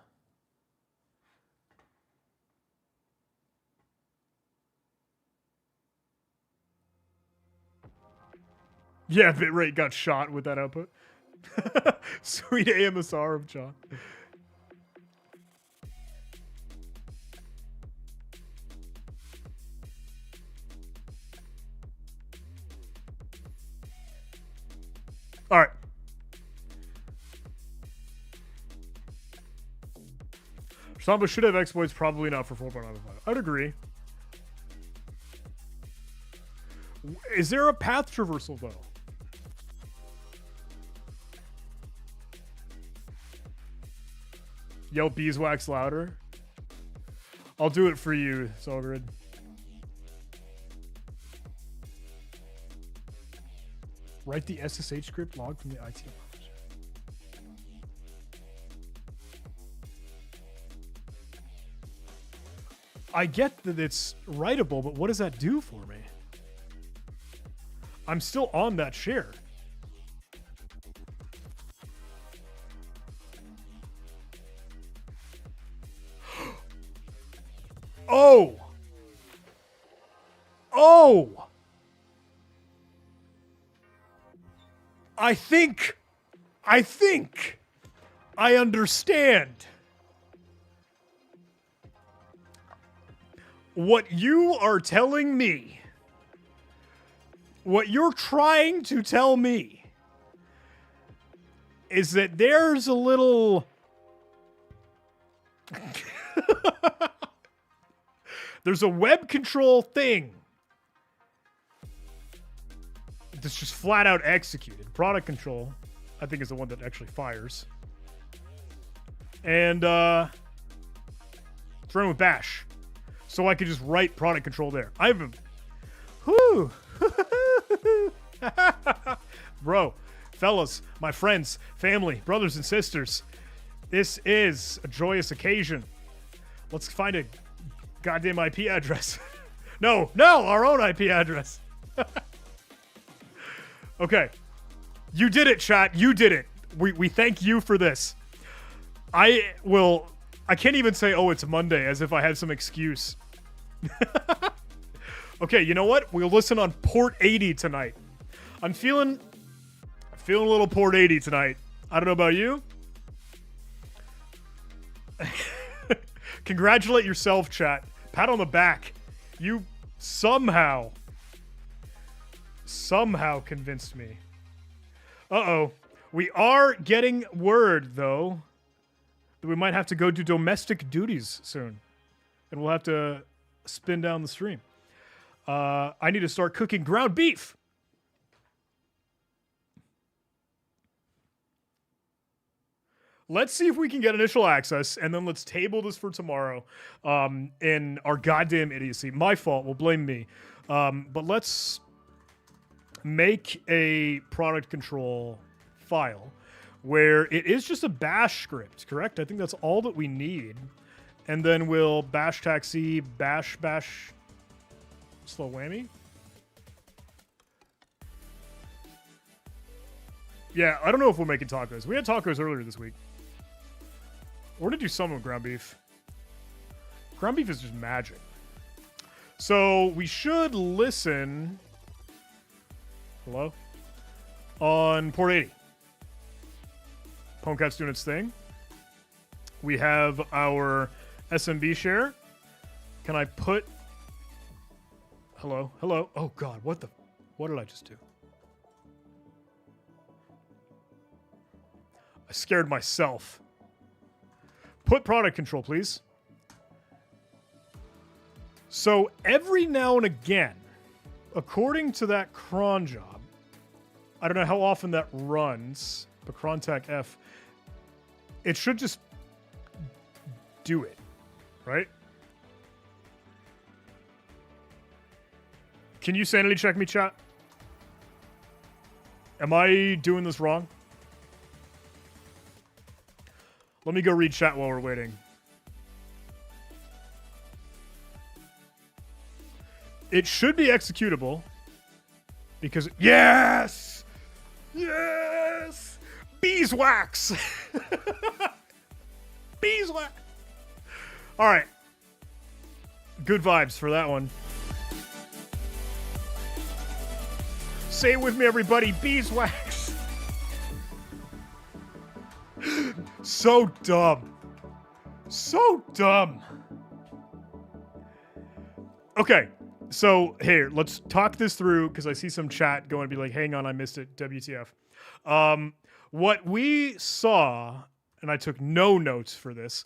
Speaker 1: Yeah, bitrate got shot with that output. Sweet AMSR of John. All right. Samba should have exploits, probably not for 4.95. I'd agree. Is there a path traversal, though? Yell beeswax louder. I'll do it for you, Solgrid. Write the SSH script log from the IT. I get that it's writable, but what does that do for me? I'm still on that share. Oh! Oh! I think I understand. What you are telling me, what you're trying to tell me, is that there's a little... There's a web control thing that's just flat out executed. Product control, I think, is the one that actually fires. And it's running with bash. So I could just write product control there. I have a... Whew. Bro, fellas, my friends, family, brothers and sisters, this is a joyous occasion. Let's find a goddamn IP address. No, our own IP address. Okay. You did it, chat. You did it. We thank you for this. I can't even say, oh, it's Monday, as if I had some excuse. Okay, you know what? We'll listen on port 80 tonight. I'm feeling a little port 80 tonight. I don't know about you. Congratulate yourself, chat. Pat on the back. You somehow convinced me. Uh-oh. We are getting word, though, that we might have to go do domestic duties soon. And we'll have to spin down the stream. I need to start cooking ground beef. Let's see if we can get initial access, and then let's table this for tomorrow in our goddamn idiocy. My fault. Will blame me. But let's make a product control file where it is just a bash script, correct? I think that's all that we need. And then we'll bash taxi, bash, slow whammy. Yeah, I don't know if we're making tacos. We had tacos earlier this week. We're going to do some of ground beef. Ground beef is just magic. So we should listen... Hello? On port 80. Homecat's doing its thing. We have our SMB share. Can I put... Hello? Oh, God. What did I just do? I scared myself. Put product control, please. So every now and again, according to that cron job, I don't know how often that runs, but crontac F, it should just do it, right? Can you sanity check me, chat? Am I doing this wrong? Let me go read chat while we're waiting. It should be executable. Because... Yes! Yes! Beeswax! Beeswax! Alright. Good vibes for that one. Say it with me, everybody. Beeswax! So dumb. So dumb. Okay. So, here, let's talk this through, because I see some chat going to be like, hang on, I missed it, WTF. What we saw, and I took no notes for this,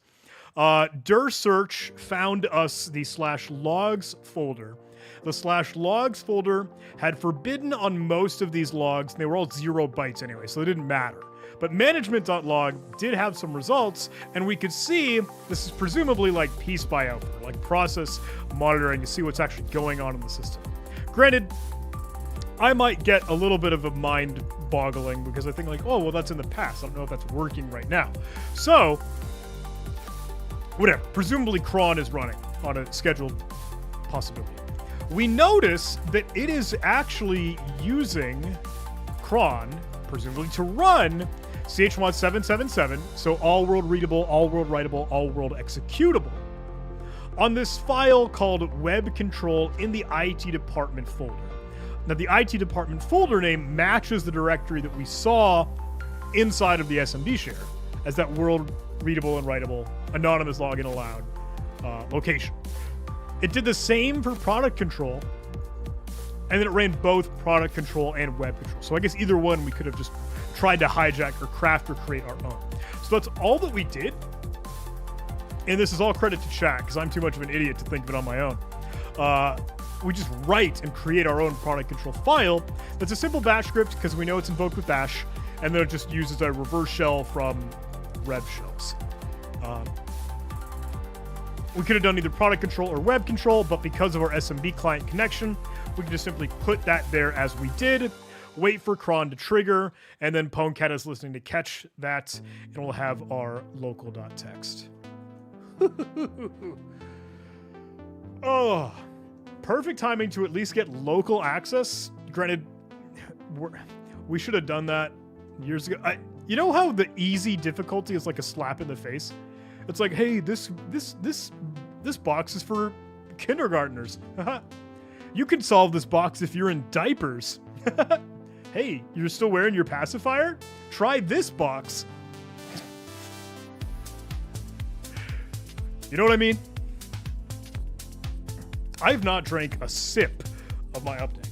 Speaker 1: dir search found us the /logs folder. The /logs folder had forbidden on most of these logs, and they were all 0 bytes anyway, so they didn't matter. But management.log did have some results, and we could see this is presumably like piece by output, like process monitoring to see what's actually going on in the system. Granted, I might get a little bit of a mind boggling because I think like, oh, well, that's in the past. I don't know if that's working right now. So, whatever. Presumably cron is running. on a scheduled possibility. We notice that it is actually using cron, presumably to run CH1 777, so all world readable, all world writable, all world executable, on this file called web control in the IT department folder. Now, the IT department folder name matches the directory that we saw inside of the SMB share as that world readable and writable, anonymous login allowed location. It did the same for product control, and then it ran both product control and web control. So I guess either one we could have just tried to hijack or craft or create our own. So that's all that we did. And this is all credit to chat because I'm too much of an idiot to think of it on my own. We just write and create our own product control file that's a simple bash script because we know it's invoked with bash, and then it just uses a reverse shell from rev shells. We could have done either product control or web control, but because of our SMB client connection, we can just simply put that there as we did, wait for cron to trigger, and then PwnCat is listening to catch that, and we'll have our local.txt. Oh, perfect timing to at least get local access. Granted, we should have done that years ago. You know how the easy difficulty is like a slap in the face? It's like, hey, this box is for kindergartners. You can solve this box if you're in diapers. Hey, you're still wearing your pacifier? Try this box. You know what I mean? I've not drank a sip of my update.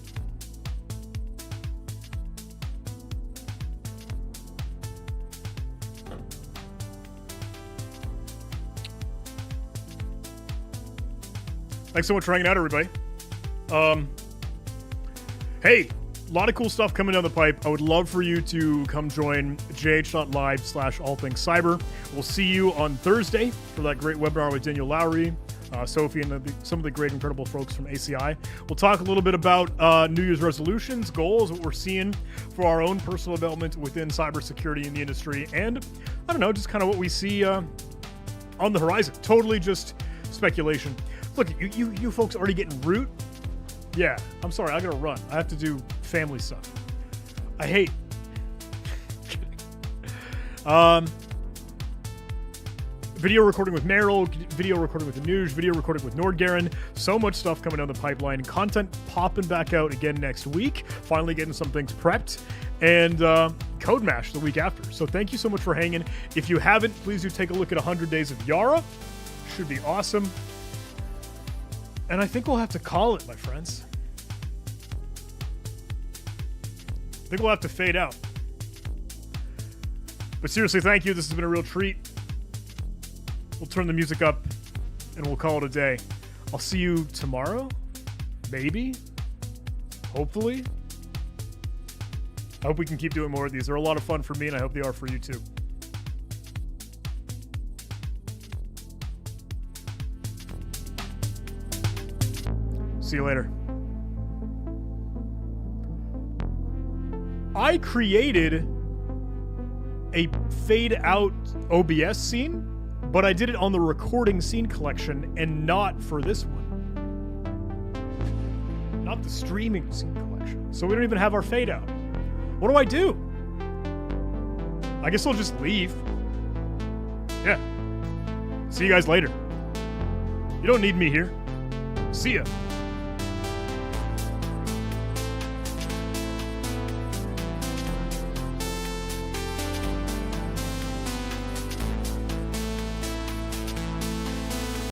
Speaker 1: Thanks so much for hanging out, everybody. Hey, a lot of cool stuff coming down the pipe. I would love for you to come join jh.live/allthingscyber. We'll see you on Thursday for that great webinar with Daniel Lowry, Sophie, and some of the great, incredible folks from ACI. We'll talk a little bit about New Year's resolutions, goals, what we're seeing for our own personal development within cybersecurity in the industry, and I don't know, just kind of what we see on the horizon. Totally just speculation. Look, you folks already getting root? Yeah, I'm sorry, I gotta run. I have to do family stuff. I hate. Video recording with Meryl, video recording with Anuj, video recording with Nordgaren. So much stuff coming down the pipeline. Content popping back out again next week. Finally getting some things prepped. And Code Mash the week after. So thank you so much for hanging. If you haven't, please do take a look at 100 Days of Yara. Should be awesome. And I think we'll have to call it, my friends. I think we'll have to fade out. But seriously, thank you. This has been a real treat. We'll turn the music up and we'll call it a day. I'll see you tomorrow. Maybe. Hopefully. I hope we can keep doing more of these. They're a lot of fun for me, and I hope they are for you too. See you later. I created a fade out OBS scene, but I did it on the recording scene collection and not for this one. Not the streaming scene collection. So we don't even have our fade out. What do I do? I guess I'll just leave. Yeah. See you guys later. You don't need me here. See ya.